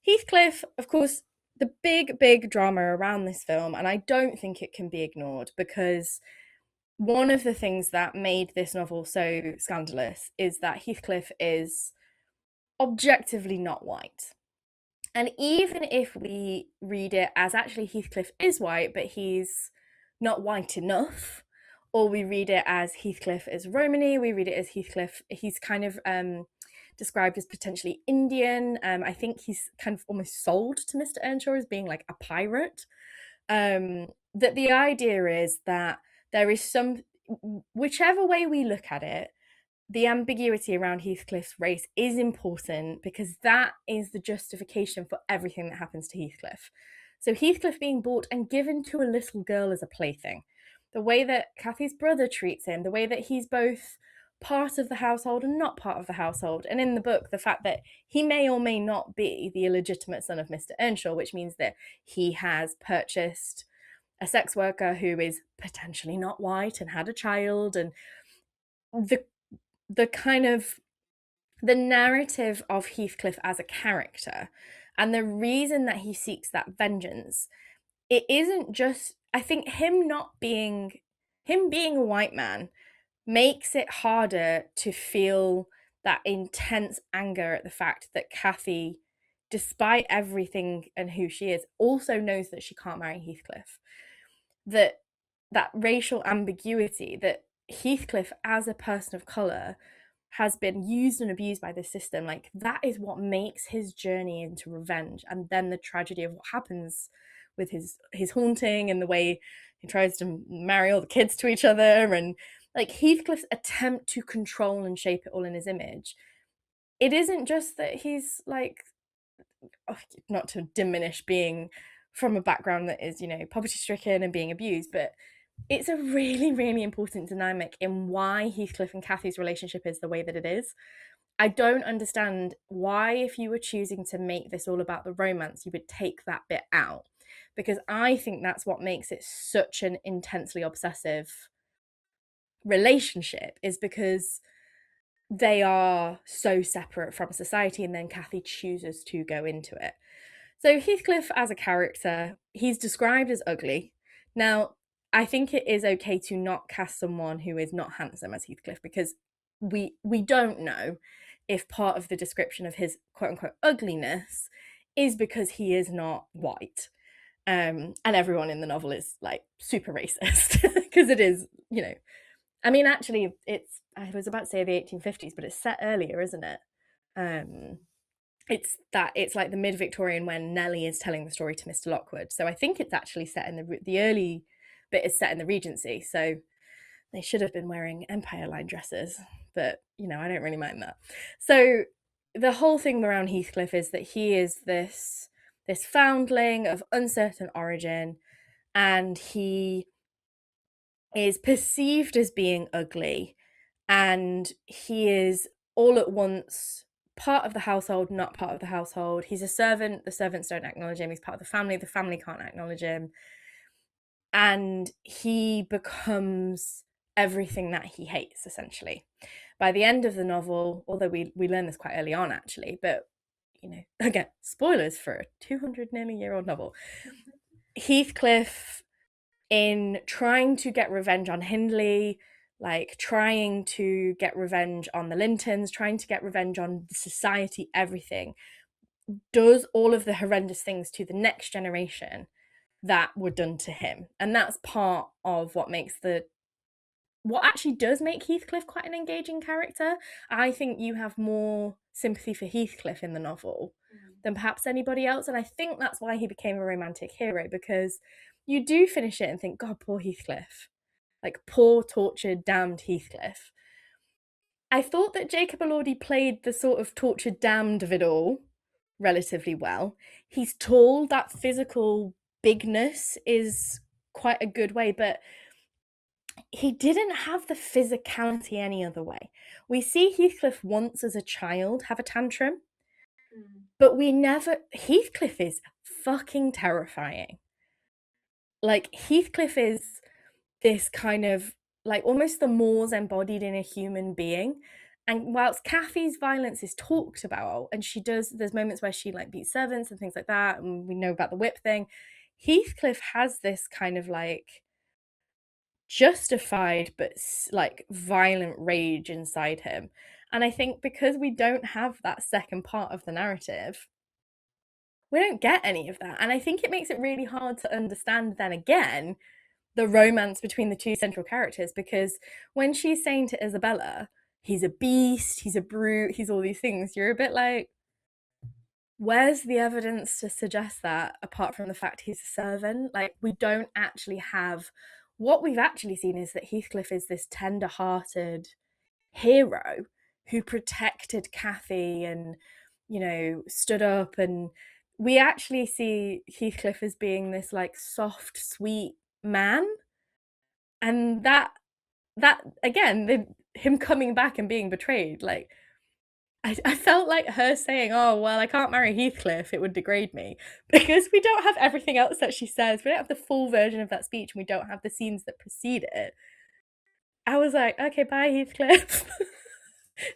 Heathcliff, of course, the big drama around this film, and I don't think it can be ignored, because one of the things that made this novel so scandalous is that Heathcliff is objectively not white. And even if we read it as actually Heathcliff is white, but he's not white enough, or we read it as Heathcliff is Romany, we read it as Heathcliff, he's kind of described as potentially Indian. I think he's kind of almost sold to Mr. Earnshaw as being like a pirate. That the idea is that there is whichever way we look at it, the ambiguity around Heathcliff's race is important because that is the justification for everything that happens to Heathcliff. So Heathcliff being bought and given to a little girl as a plaything, the way that Cathy's brother treats him, the way that he's both part of the household and not part of the household, and in the book, the fact that he may or may not be the illegitimate son of Mr. Earnshaw, which means that he has purchased a sex worker who is potentially not white and had a child, and the kind of the narrative of Heathcliff as a character and the reason that he seeks that vengeance, it isn't just, I think him being a white man makes it harder to feel that intense anger at the fact that Cathy, despite everything and who she is, also knows that she can't marry Heathcliff. That racial ambiguity, that Heathcliff as a person of colour has been used and abused by the system, like that is what makes his journey into revenge, and then the tragedy of what happens with his haunting and the way he tries to marry all the kids to each other, and like Heathcliff's attempt to control and shape it all in his image. It isn't just that he's like, not to diminish being from a background that is, poverty stricken and being abused, but it's a really, really important dynamic in why Heathcliff and Cathy's relationship is the way that it is. I don't understand why, if you were choosing to make this all about the romance, you would take that bit out, because I think that's what makes it such an intensely obsessive relationship, is because they are so separate from society, and then Cathy chooses to go into it. So Heathcliff as a character, he's described as ugly. Now, I think it is okay to not cast someone who is not handsome as Heathcliff, because we don't know if part of the description of his quote-unquote ugliness is because he is not white. And everyone in the novel is like super racist, because it is, I mean, actually, I was about to say the 1850s, but it's set earlier, isn't it? It's like the mid-Victorian when Nellie is telling the story to Mr. Lockwood. So I think it's actually set in the early bit is set in the Regency. So they should have been wearing Empire line dresses, but I don't really mind that. So the whole thing around Heathcliff is that he is this foundling of uncertain origin, and he is perceived as being ugly, and he is all at once part of the household, not part of the household. He's a servant, the servants don't acknowledge him. He's part of the family can't acknowledge him. And he becomes everything that he hates, essentially. By the end of the novel, although we learn this quite early on, actually, but, again, spoilers for a 200-nearly-year-old novel. Heathcliff, in trying to get revenge on Hindley, like trying to get revenge on the Lintons, trying to get revenge on society, everything, does all of the horrendous things to the next generation that were done to him. And that's part of what actually does make Heathcliff quite an engaging character. I think you have more sympathy for Heathcliff in the novel than perhaps anybody else, and I think that's why he became a romantic hero, because you do finish it and think, God, poor Heathcliff. Like, poor, tortured, damned Heathcliff. I thought that Jacob Elordi played the sort of tortured, damned of it all relatively well. He's tall, that physical bigness is quite a good way, but he didn't have the physicality any other way. We see Heathcliff once as a child have a tantrum, but Heathcliff is fucking terrifying. Like, Heathcliff is this kind of, like, almost the Moors embodied in a human being. And whilst Cathy's violence is talked about, and there's moments where she, like, beats servants and things like that, and we know about the whip thing, Heathcliff has this kind of, like, justified but, like, violent rage inside him. And I think because we don't have that second part of the narrative, we don't get any of that. And I think it makes it really hard to understand, then again, the romance between the two central characters, because when she's saying to Isabella, he's a beast, he's a brute, he's all these things, you're a bit like, where's the evidence to suggest that, apart from the fact he's a servant? Like, we don't actually have, what we've actually seen is that Heathcliff is this tender-hearted, hero who protected Cathy and, you know, stood up. And we actually see Heathcliff as being this like soft, sweet man. And that again, him coming back and being betrayed, like, I felt like her saying, oh, well, I can't marry Heathcliff, it would degrade me. Because we don't have everything else that she says. We don't have the full version of that speech, and we don't have the scenes that precede it. I was like, okay, bye, Heathcliff.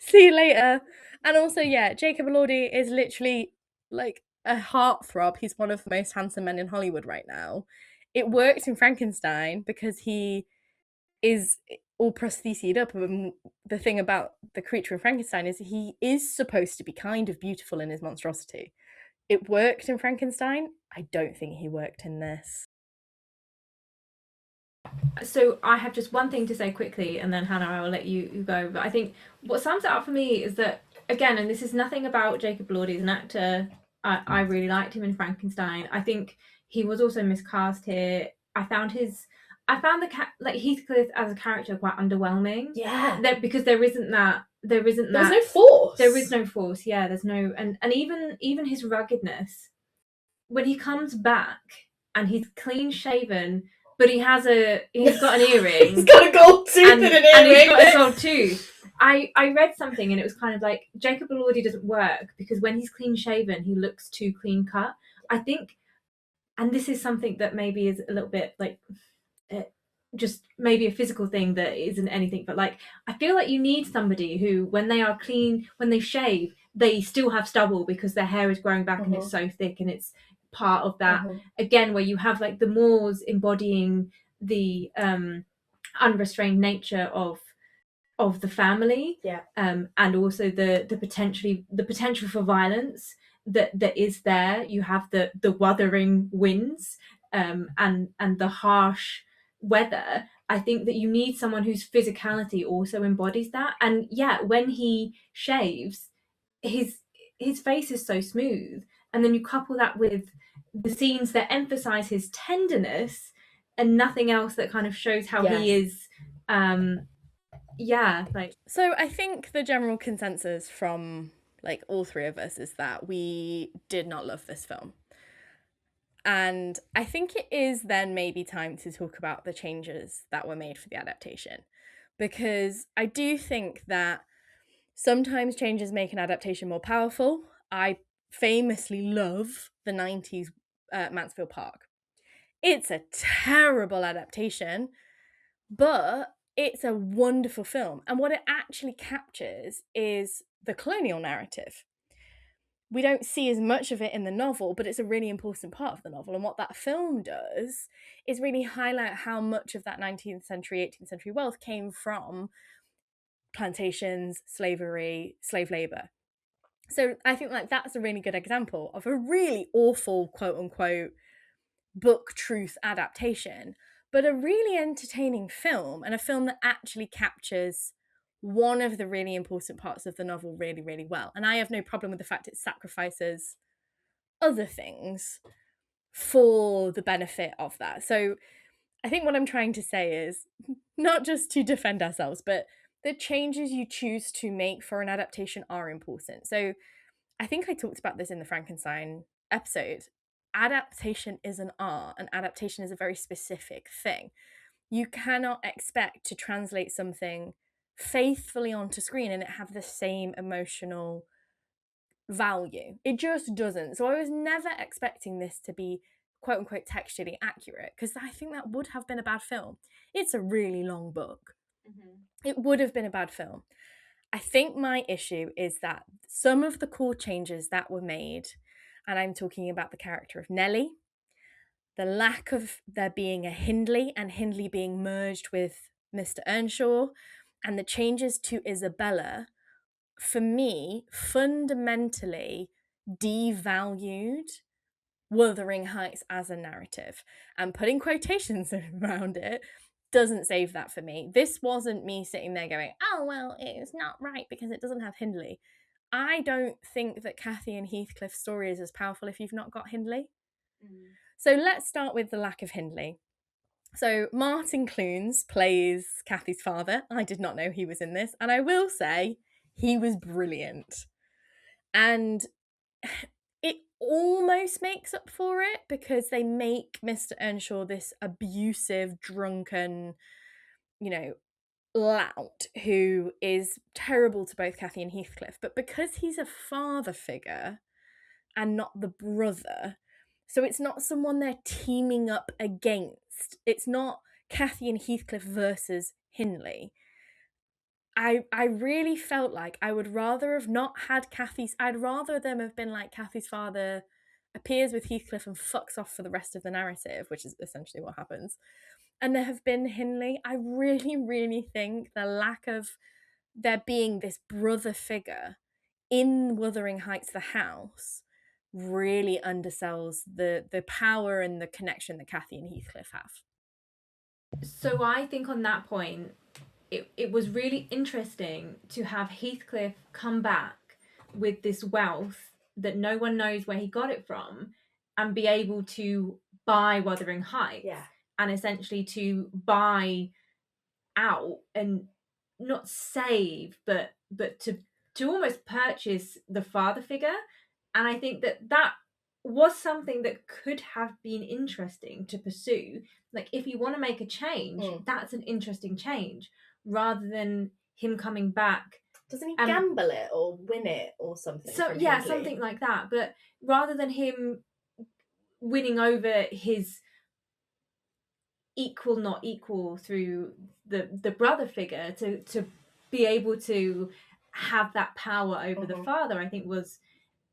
See you later. And also, yeah, Jacob Elordi is literally like a heartthrob. He's one of the most handsome men in Hollywood right now. It worked in Frankenstein because he is all prosthesed up. And the thing about the creature in Frankenstein is he is supposed to be kind of beautiful in his monstrosity. It worked in Frankenstein. I don't think he worked in this. So I have just one thing to say quickly, and then Hannah, I will let you go. But I think what sums it up for me is that, again, and this is nothing about Jacob Elordi as an actor, I really liked him in Frankenstein. I think he was also miscast here. I found like Heathcliff as a character quite underwhelming. Yeah. Because there isn't There's no force. There is no force. Yeah, there's no, and even his ruggedness. When he comes back and he's clean shaven, but he's got an earring. He's got a gold tooth and an earring. And he's got a gold tooth. I read something and it was kind of like Jacob Elordi doesn't work because when he's clean shaven, he looks too clean cut. I think, and this is something that maybe is a little bit like just maybe a physical thing that isn't anything, but like I feel like you need somebody who, when they are clean, when they shave, they still have stubble because their hair is growing back and it's so thick, and it's part of that again where you have like the Moors embodying the unrestrained nature of the family, and also the potential for violence that is there. You have the wuthering winds and the harsh weather. I think that you need someone whose physicality also embodies that. And yeah, when he shaves, his face is so smooth, and then you couple that with the scenes that emphasize his tenderness and nothing else that kind of shows how he is So I think the general consensus from like all three of us is that we did not love this film. And I think it is then maybe time to talk about the changes that were made for the adaptation. Because I do think that sometimes changes make an adaptation more powerful. I famously love the 90s Mansfield Park. It's a terrible adaptation, but it's a wonderful film. And what it actually captures is the colonial narrative. We don't see as much of it in the novel, but it's a really important part of the novel. And what that film does is really highlight how much of that 19th century, 18th century wealth came from plantations, slavery, slave labor. So I think like that's a really good example of a really awful, quote unquote, book truth adaptation, but a really entertaining film, and a film that actually captures one of the really important parts of the novel really, really well. And I have no problem with the fact it sacrifices other things for the benefit of that. So I think what I'm trying to say is not just to defend ourselves, but the changes you choose to make for an adaptation are important. So I think I talked about this in the Frankenstein episode. Adaptation is an art, and adaptation is a very specific thing. You cannot expect to translate something faithfully onto screen and it have the same emotional value. It just doesn't. So I was never expecting this to be quote unquote textually accurate, because I think that would have been a bad film. It's a really long book. It would have been a bad film. I think my issue is that some of the core changes that were made, and I'm talking about the character of Nellie, the lack of there being a Hindley and Hindley being merged with Mr. Earnshaw, and the changes to Isabella, for me, fundamentally devalued Wuthering Heights as a narrative. And putting quotations around it doesn't save that for me. This wasn't me sitting there going, oh, well, it's not right because it doesn't have Hindley. I don't think that Cathy and Heathcliff's story is as powerful if you've not got Hindley. So let's start with the lack of Hindley. So Martin Clunes plays Cathy's father. I did not know he was in this, and I will say he was brilliant. And it almost makes up for it because they make Mr. Earnshaw this abusive, drunken, lout who is terrible to both Cathy and Heathcliff. But because he's a father figure and not the brother, so it's not someone they're teaming up against. It's not Cathy and Heathcliff versus Hindley. I really felt like I would rather have not had I'd rather them have been like Cathy's father appears with Heathcliff and fucks off for the rest of the narrative, which is essentially what happens. And there have been Hindley. I really, really think the lack of there being this brother figure in Wuthering Heights, the house, really undersells the power and the connection that Cathy and Heathcliff have. So I think on that point, it was really interesting to have Heathcliff come back with this wealth that no one knows where he got it from and be able to buy Wuthering Heights and essentially to buy out and not save but to almost purchase the father figure. And I think that was something that could have been interesting to pursue. Like, if you want to make a change, that's an interesting change, rather than him coming back. Doesn't he gamble it or win it or something? So yeah, something like that. But rather than him winning over his equal, not equal through the brother figure to be able to have that power over the father, I think was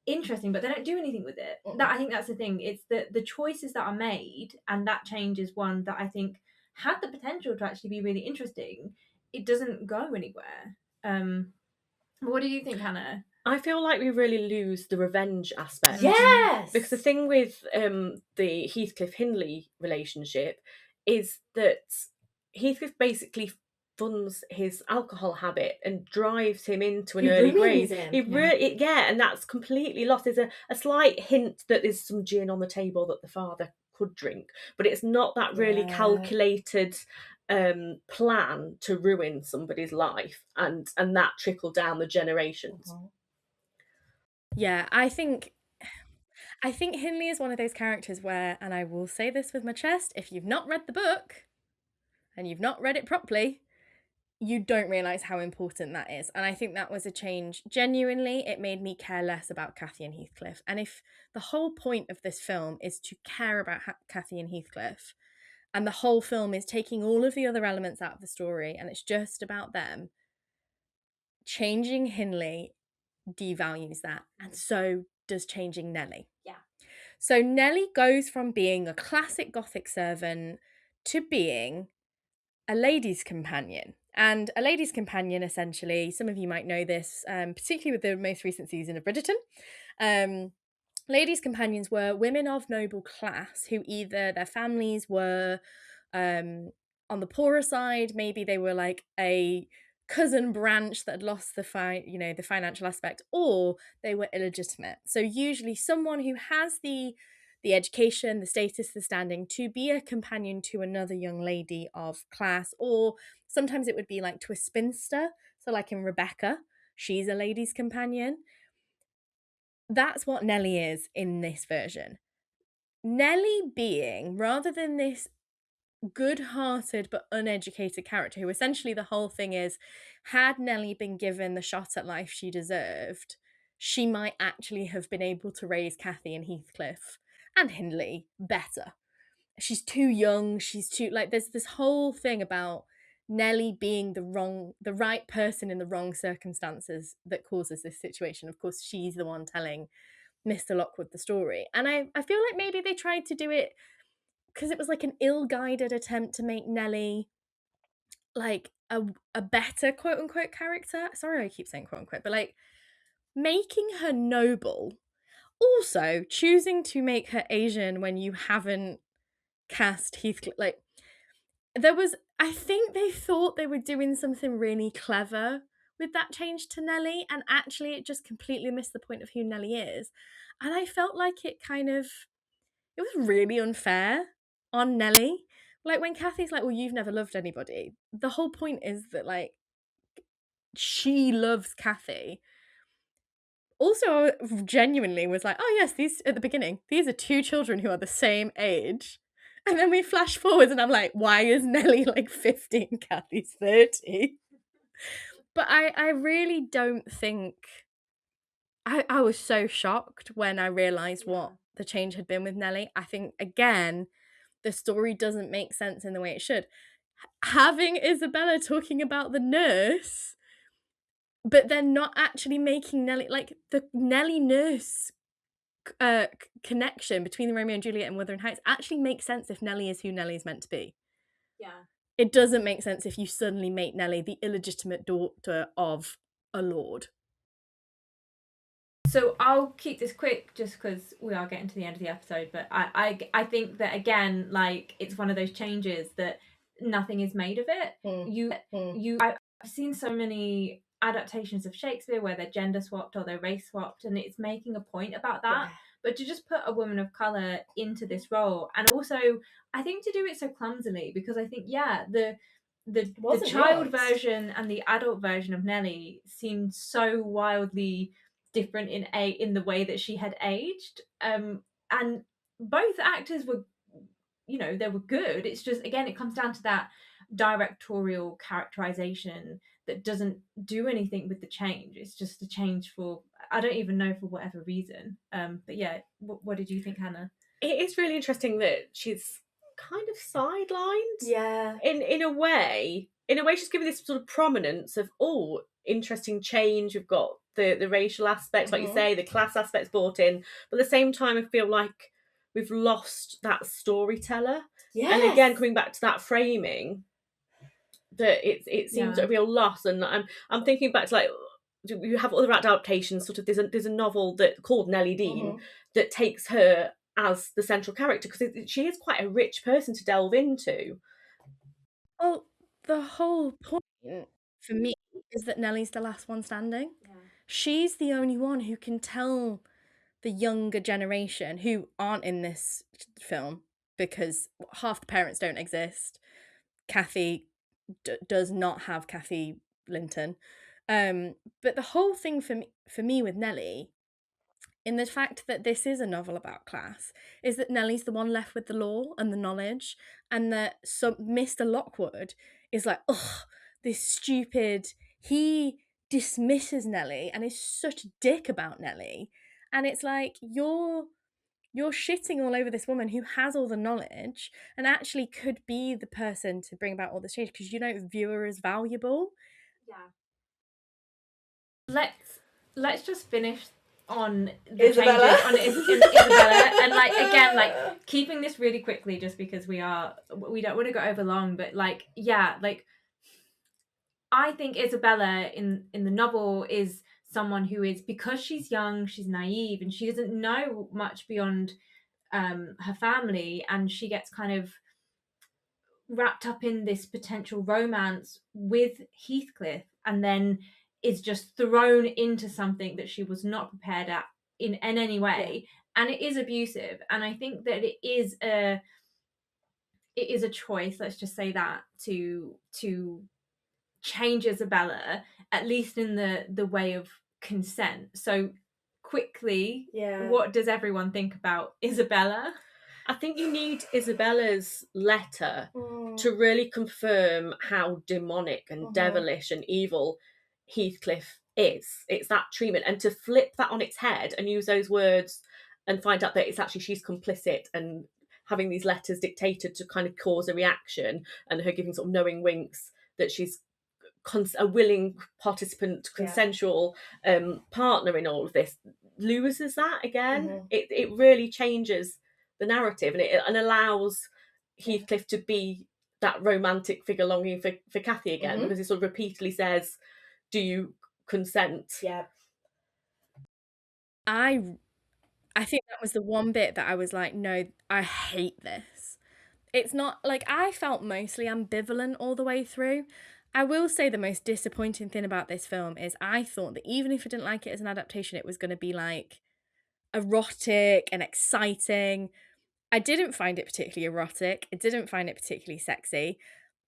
interesting, but they don't do anything with it. That, I think that's the thing. It's the choices that are made, and that change is one that I think had the potential to actually be really interesting. It doesn't go anywhere. What do you think, Hannah? I feel like we really lose the revenge aspect. Yes! Because the thing with the Heathcliff-Hindley relationship is that Heathcliff basically funds his alcohol habit and drives him into an early grave. And that's completely lost. There's a slight hint that there's some gin on the table that the father could drink, but it's not that really calculated plan to ruin somebody's life and that trickle down the generations. Yeah, I think Hindley is one of those characters where, and I will say this with my chest, if you've not read the book and you've not read it properly, you don't realise how important that is. And I think that was a change. Genuinely, it made me care less about Cathy and Heathcliff. And if the whole point of this film is to care about Cathy and Heathcliff, and the whole film is taking all of the other elements out of the story and it's just about them, changing Hindley devalues that. And so does changing Nellie. Yeah. So Nellie goes from being a classic Gothic servant to being a lady's companion. And a lady's companion, essentially, some of you might know this, particularly with the most recent season of Bridgerton. Ladies' companions were women of noble class who either their families were on the poorer side, maybe they were like a cousin branch that had lost the financial aspect, or they were illegitimate. So usually someone who has the education, the status, the standing to be a companion to another young lady of class, or sometimes it would be like to a spinster. So like in Rebecca, she's a lady's companion. That's what Nellie is in this version. Nellie being, rather than this good-hearted but uneducated character who essentially the whole thing is, had Nellie been given the shot at life she deserved, she might actually have been able to raise Cathy and Heathcliff and Hindley better. She's too young, she's too, like, there's this whole thing about Nellie being the right person in the wrong circumstances that causes this situation. Of course, she's the one telling Mr. Lockwood the story. And I feel like maybe they tried to do it because it was like an ill-guided attempt to make Nellie like a better quote-unquote character. Sorry I keep saying quote-unquote, but like making her noble. Also, choosing to make her Asian when you haven't cast Heathcliff, like, I think they thought they were doing something really clever with that change to Nellie, and actually it just completely missed the point of who Nellie is. And I felt like it was really unfair on Nellie, Like, when Cathy's like, well, you've never loved anybody, the whole point is that, like, she loves Cathy. Also, I genuinely was like, oh yes, these, at the beginning, these are two children who are the same age. And then we flash forwards and I'm like, why is Nellie like 50 and Cathy's 30? But I really don't think... I was so shocked when I realised what the change had been with Nellie. I think, again, the story doesn't make sense in the way it should. Having Isabella talking about the nurse, but then not actually making Nellie... Like, the Nellie nurse connection between the Romeo and Juliet and Wuthering Heights actually makes sense if Nellie is who Nellie is meant to be. Yeah. It doesn't make sense if you suddenly make Nellie the illegitimate daughter of a lord. So I'll keep this quick just because we are getting to the end of the episode, but I think that, again, like, it's one of those changes that nothing is made of it. I've seen so many adaptations of Shakespeare where they're gender swapped or they're race swapped, and it's making a point about that. But to just put a woman of colour into this role, and also I think to do it so clumsily, because I think the child version and the adult version of Nellie seemed so wildly different in the way that she had aged, and both actors were, they were good. It's just, again, it comes down to that directorial characterization that doesn't do anything with the change. It's just a change for, I don't even know for whatever reason. But yeah, what did you think, Hannah? It is really interesting that she's kind of sidelined. Yeah. In a way, she's given this sort of prominence of, oh, interesting change. We've got the racial aspects, like you say, the class aspects brought in. But at the same time, I feel like we've lost that storyteller. Yes. And again, coming back to that framing, that it seems a real loss. And I'm thinking back to, like, you have other adaptations. Sort of, there's a novel that called Nellie Dean that takes her as the central character, because she is quite a rich person to delve into. Well, the whole point for me is that Nellie's the last one standing. She's the only one who can tell the younger generation, who aren't in this film because half the parents don't exist. Cathy does not have Cathy Linton. But the whole thing for me with Nellie, in the fact that this is a novel about class, is that Nellie's the one left with the law and the knowledge, and that Mr. Lockwood is like, ugh, this stupid... He dismisses Nellie and is such a dick about Nellie, and it's like, you're shitting all over this woman who has all the knowledge and actually could be the person to bring about all this change, because you don't view her as valuable. Let's just finish on the Isabella. changes on Isabella, and, like, again, like, keeping this really quickly just because we don't want to go over long, but, like, I think Isabella in the novel is someone who is, because she's young, she's naive, and she doesn't know much beyond her family, and she gets kind of wrapped up in this potential romance with Heathcliff, and then is just thrown into something that she was not prepared at in any way, and it is abusive. And I think that it is a choice, let's just say that, to change Isabella, at least in the way of consent. So quickly, what does everyone think about Isabella? I think you need Isabella's letter to really confirm how demonic and devilish and evil Heathcliff is. It's that treatment, and to flip that on its head and use those words and find out that it's actually she's complicit and having these letters dictated to kind of cause a reaction, and her giving sort of knowing winks that she's a willing participant, consensual partner in all of this, loses that again. It really changes the narrative, and allows Heathcliff to be that romantic figure longing for Cathy again, because he sort of repeatedly says, do you consent? I think that was the one bit that I was like, no, I hate this. It's not like, I felt mostly ambivalent all the way through. I will say the most disappointing thing about this film is I thought that even if I didn't like it as an adaptation, it was going to be like erotic and exciting. I didn't find it particularly erotic. I didn't find it particularly sexy.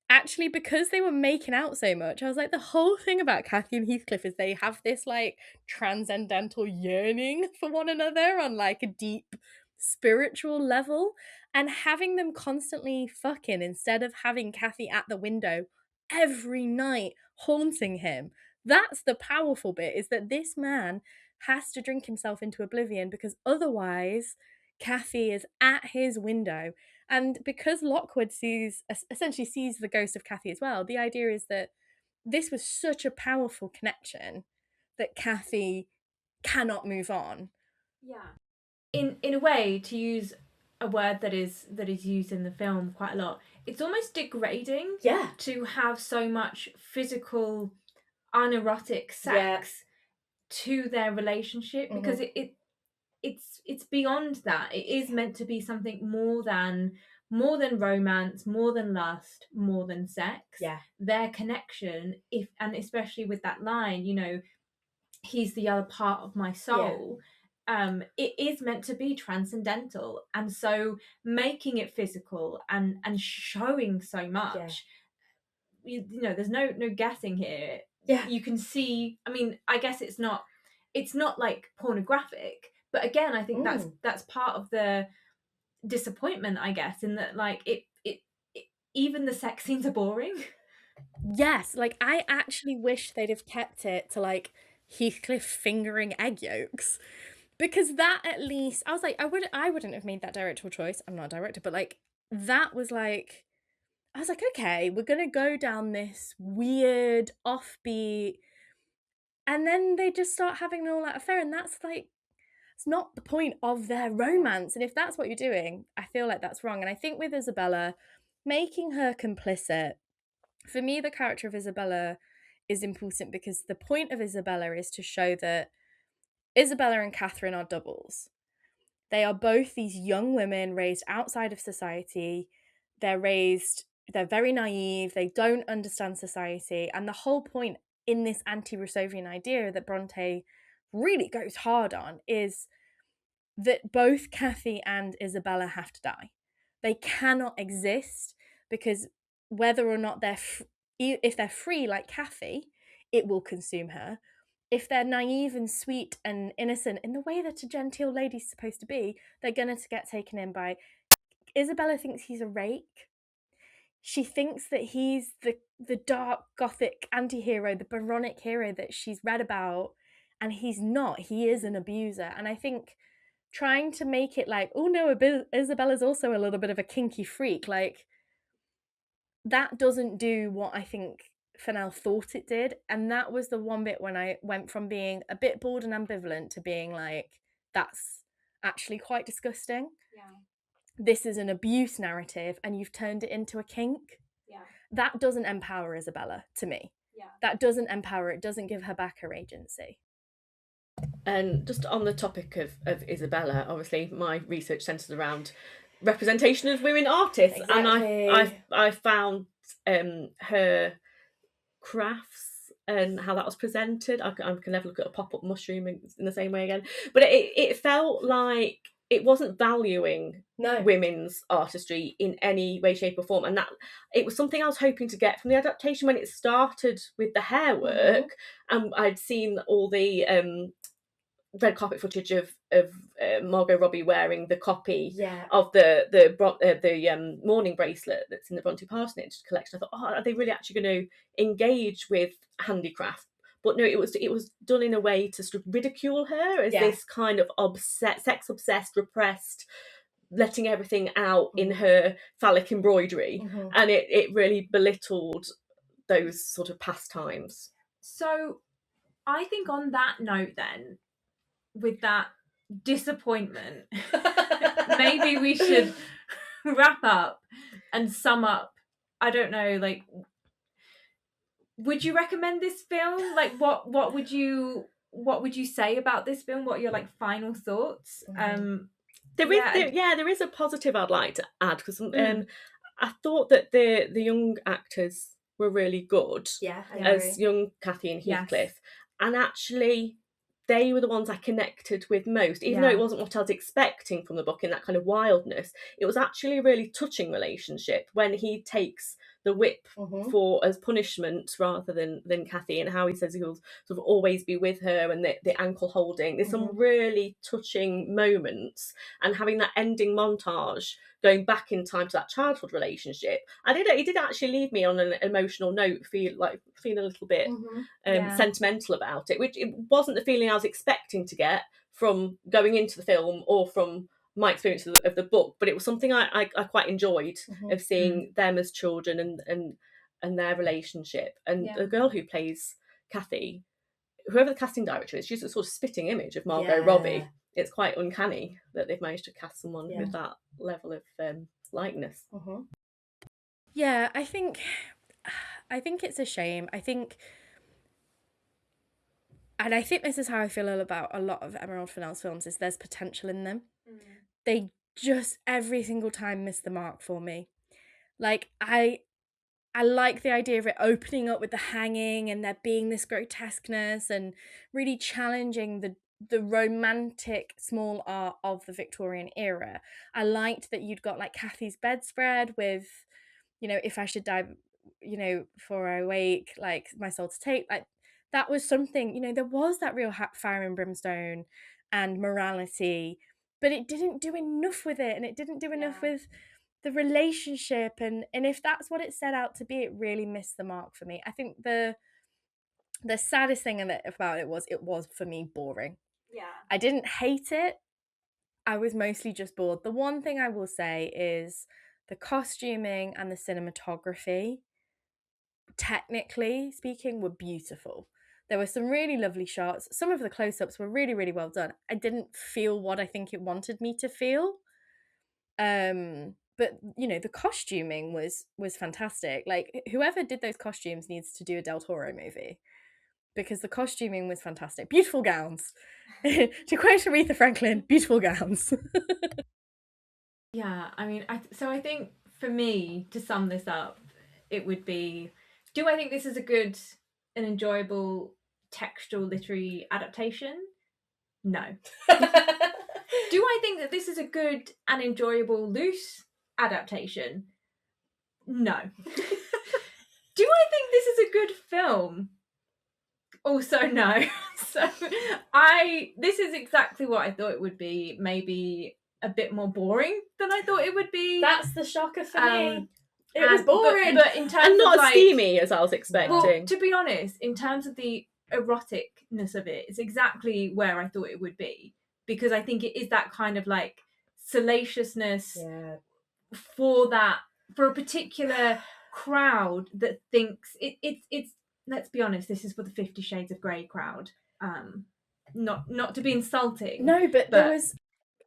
Actually, because they were making out so much, I was like, the whole thing about Cathy and Heathcliff is they have this like transcendental yearning for one another on like a deep spiritual level, and having them constantly fucking instead of having Cathy at the window every night haunting him. That's the powerful bit, is that this man has to drink himself into oblivion because otherwise Cathy is at his window. And because Lockwood essentially sees the ghost of Cathy as well, the idea is that this was such a powerful connection that Cathy cannot move on. Yeah. In a way, to use a word that is used in the film quite a lot, it's almost degrading to have so much physical, unerotic sex to their relationship, because it's beyond that. It is meant to be something more than romance, more than lust, more than sex. Their connection, and especially with that line, you know, he's the other part of my soul. It is meant to be transcendental, and so making it physical and showing so much, you know, there's no guessing here. You can see, I mean, I guess it's not like pornographic, but again, I think that's part of the disappointment, I guess, in that like it even the sex scenes are boring. Yes, like I actually wish they'd have kept it to like Heathcliff fingering egg yolks, because that, at least, I was like, I wouldn't have made that directorial choice. I'm not a director, but like that was like, I was like, okay, we're gonna go down this weird offbeat, and then they just start having an all-out affair, and that's like, it's not the point of their romance. And if that's what you're doing, I feel like that's wrong. And I think with Isabella, making her complicit, for me, the character of Isabella is important because the point of Isabella is to show that Isabella and Catherine are doubles. They are both these young women raised outside of society. They're very naive. They don't understand society. And the whole point in this anti-Rousseauvian idea that Brontë really goes hard on is that both Cathy and Isabella have to die. They cannot exist, because whether or not if they're free like Cathy, it will consume her. If they're naive and sweet and innocent in the way that a genteel lady's supposed to be, they're going to get taken in by... Isabella thinks he's a rake. She thinks that he's the dark gothic anti-hero, the Byronic hero that she's read about, and he's not. He is an abuser. And I think trying to make it like, oh no, Isabella's also a little bit of a kinky freak, like, that doesn't do what I think Fennel thought it did. And that was the one bit when I went from being a bit bored and ambivalent to being like, that's actually quite disgusting. This is an abuse narrative and you've turned it into a kink. That doesn't empower Isabella, to me. That doesn't empower, it doesn't give her back her agency. And just on the topic of Isabella, obviously my research centres around representation of women artists, Exactly. and I found her crafts and how that was presented. I can never look at a pop-up mushroom in the same way again, but it felt like it wasn't valuing women's artistry in any way, shape or form, and that it was something I was hoping to get from the adaptation when it started with the hair work. And I'd seen all the red carpet footage of Margot Robbie wearing the copy of the mourning bracelet that's in the Brontë Parsonage collection. I thought, are they really actually going to engage with handicraft? But no, it was done in a way to sort of ridicule her as this kind of sex obsessed, repressed, letting everything out in her phallic embroidery, and it really belittled those sort of pastimes. So I think on that note then, with that disappointment, maybe we should wrap up and sum up. I don't know, like, would you recommend this film? Like, what would you say about this film? What are your like final thoughts? There is a positive I'd like to add, because I thought that the young actors were really good as young Cathy and Heathcliff, and actually they were the ones I connected with most, even though it wasn't what I was expecting from the book in that kind of wildness. It was actually a really touching relationship when he takes the whip for as punishment rather than Cathy, and how he says he'll sort of always be with her, and the ankle holding. There's some really touching moments, and having that ending montage going back in time to that childhood relationship, it did actually leave me on an emotional note, feeling a little bit sentimental about it, which it wasn't the feeling I was expecting to get from going into the film or from my experience of the book, but it was something I quite enjoyed, of seeing them as children and their relationship. And the girl who plays Cathy, whoever the casting director is, she's a sort of spitting image of Margot Robbie. It's quite uncanny that they've managed to cast someone with that level of likeness. Yeah, I think it's a shame. I think this is how I feel about a lot of Emerald Fennel's films, is there's potential in them. They just every single time miss the mark for me. Like, I like the idea of it opening up with the hanging and there being this grotesqueness and really challenging the romantic small art of the Victorian era. I liked that you'd got like Cathy's bedspread with, if I should die, before I wake, like my soul to take, like that was something, there was that real fire and brimstone and morality, but it didn't do enough with it, and it didn't do enough with the relationship, and if that's what it set out to be, it really missed the mark for me. I think the saddest thing about it was for me boring. I didn't hate it, I was mostly just bored. The one thing I will say is the costuming and the cinematography, technically speaking, were beautiful. There were some really lovely shots. Some of the close-ups were really, really well done. I didn't feel what I think it wanted me to feel. But the costuming was fantastic. Like, whoever did those costumes needs to do a Del Toro movie, because the costuming was fantastic. Beautiful gowns. To quote Aretha Franklin, beautiful gowns. Yeah, I mean, I think for me, to sum this up, it would be, do I think this is a good and enjoyable textual literary adaptation? No. Do I think that this is a good and enjoyable loose adaptation? No. Do I think this is a good film? Also no. So this is exactly what I thought it would be. Maybe a bit more boring than I thought it would be. That's the shocker for me. It was boring, but in terms and not of, as steamy as I was expecting. Well, to be honest, in terms of the eroticness of it, it's exactly where I thought it would be, because I think it is that kind of like salaciousness for a particular crowd that thinks it's. Let's be honest, this is for the 50 Shades of Grey crowd. Not to be insulting. No, but there was.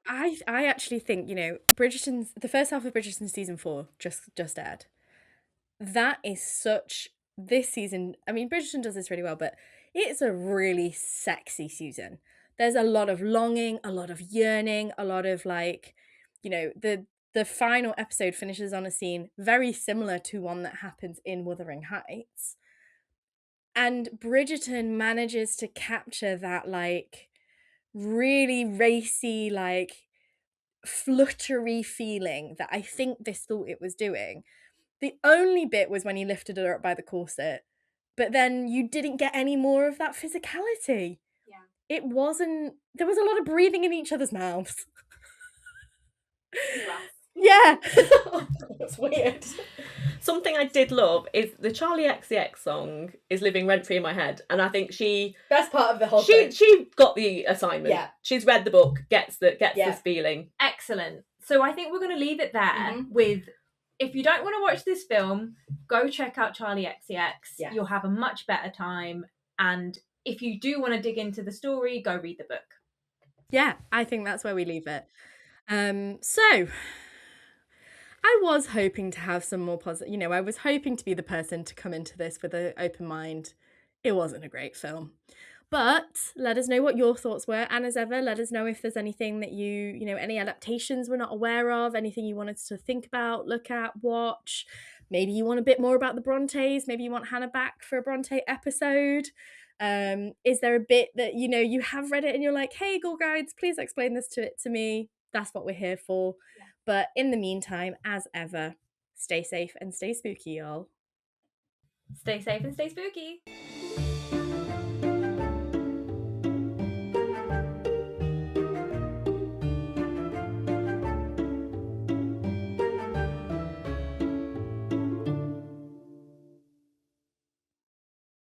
I actually think, Bridgerton's, the first half of Bridgerton season 4 just aired. That is this season, I mean, Bridgerton does this really well, but it's a really sexy season. There's a lot of longing, a lot of yearning, a lot of like, the final episode finishes on a scene very similar to one that happens in Wuthering Heights. And Bridgerton manages to capture that like really racy, like fluttery feeling that I think this thought it was doing. The only bit was when he lifted her up by the corset, but then you didn't get any more of that physicality. It wasn't, there was a lot of breathing in each other's mouths. Yeah. That's weird. Something I did love is the Charlie XCX song is living rent-free in my head, and I think best part of the whole thing. She got the assignment. Yeah. She's read the book, gets this feeling. Excellent. So I think we're going to leave it there with, if you don't want to watch this film, go check out Charlie XCX. Yeah. You'll have a much better time. And if you do want to dig into the story, go read the book. Yeah, I think that's where we leave it. So I was hoping to have some more positive, I was hoping to be the person to come into this with an open mind. It wasn't a great film. But let us know what your thoughts were. And as ever, let us know if there's anything that any adaptations we're not aware of, anything you wanted to think about, look at, watch. Maybe you want a bit more about the Brontes. Maybe you want Hannah back for a Brontë episode. Is there a bit that, you know, you have read it and you're like, hey, Ghoul Guides, please explain this to me. That's what we're here for. Yeah. But in the meantime, as ever, stay safe and stay spooky, y'all. Stay safe and stay spooky.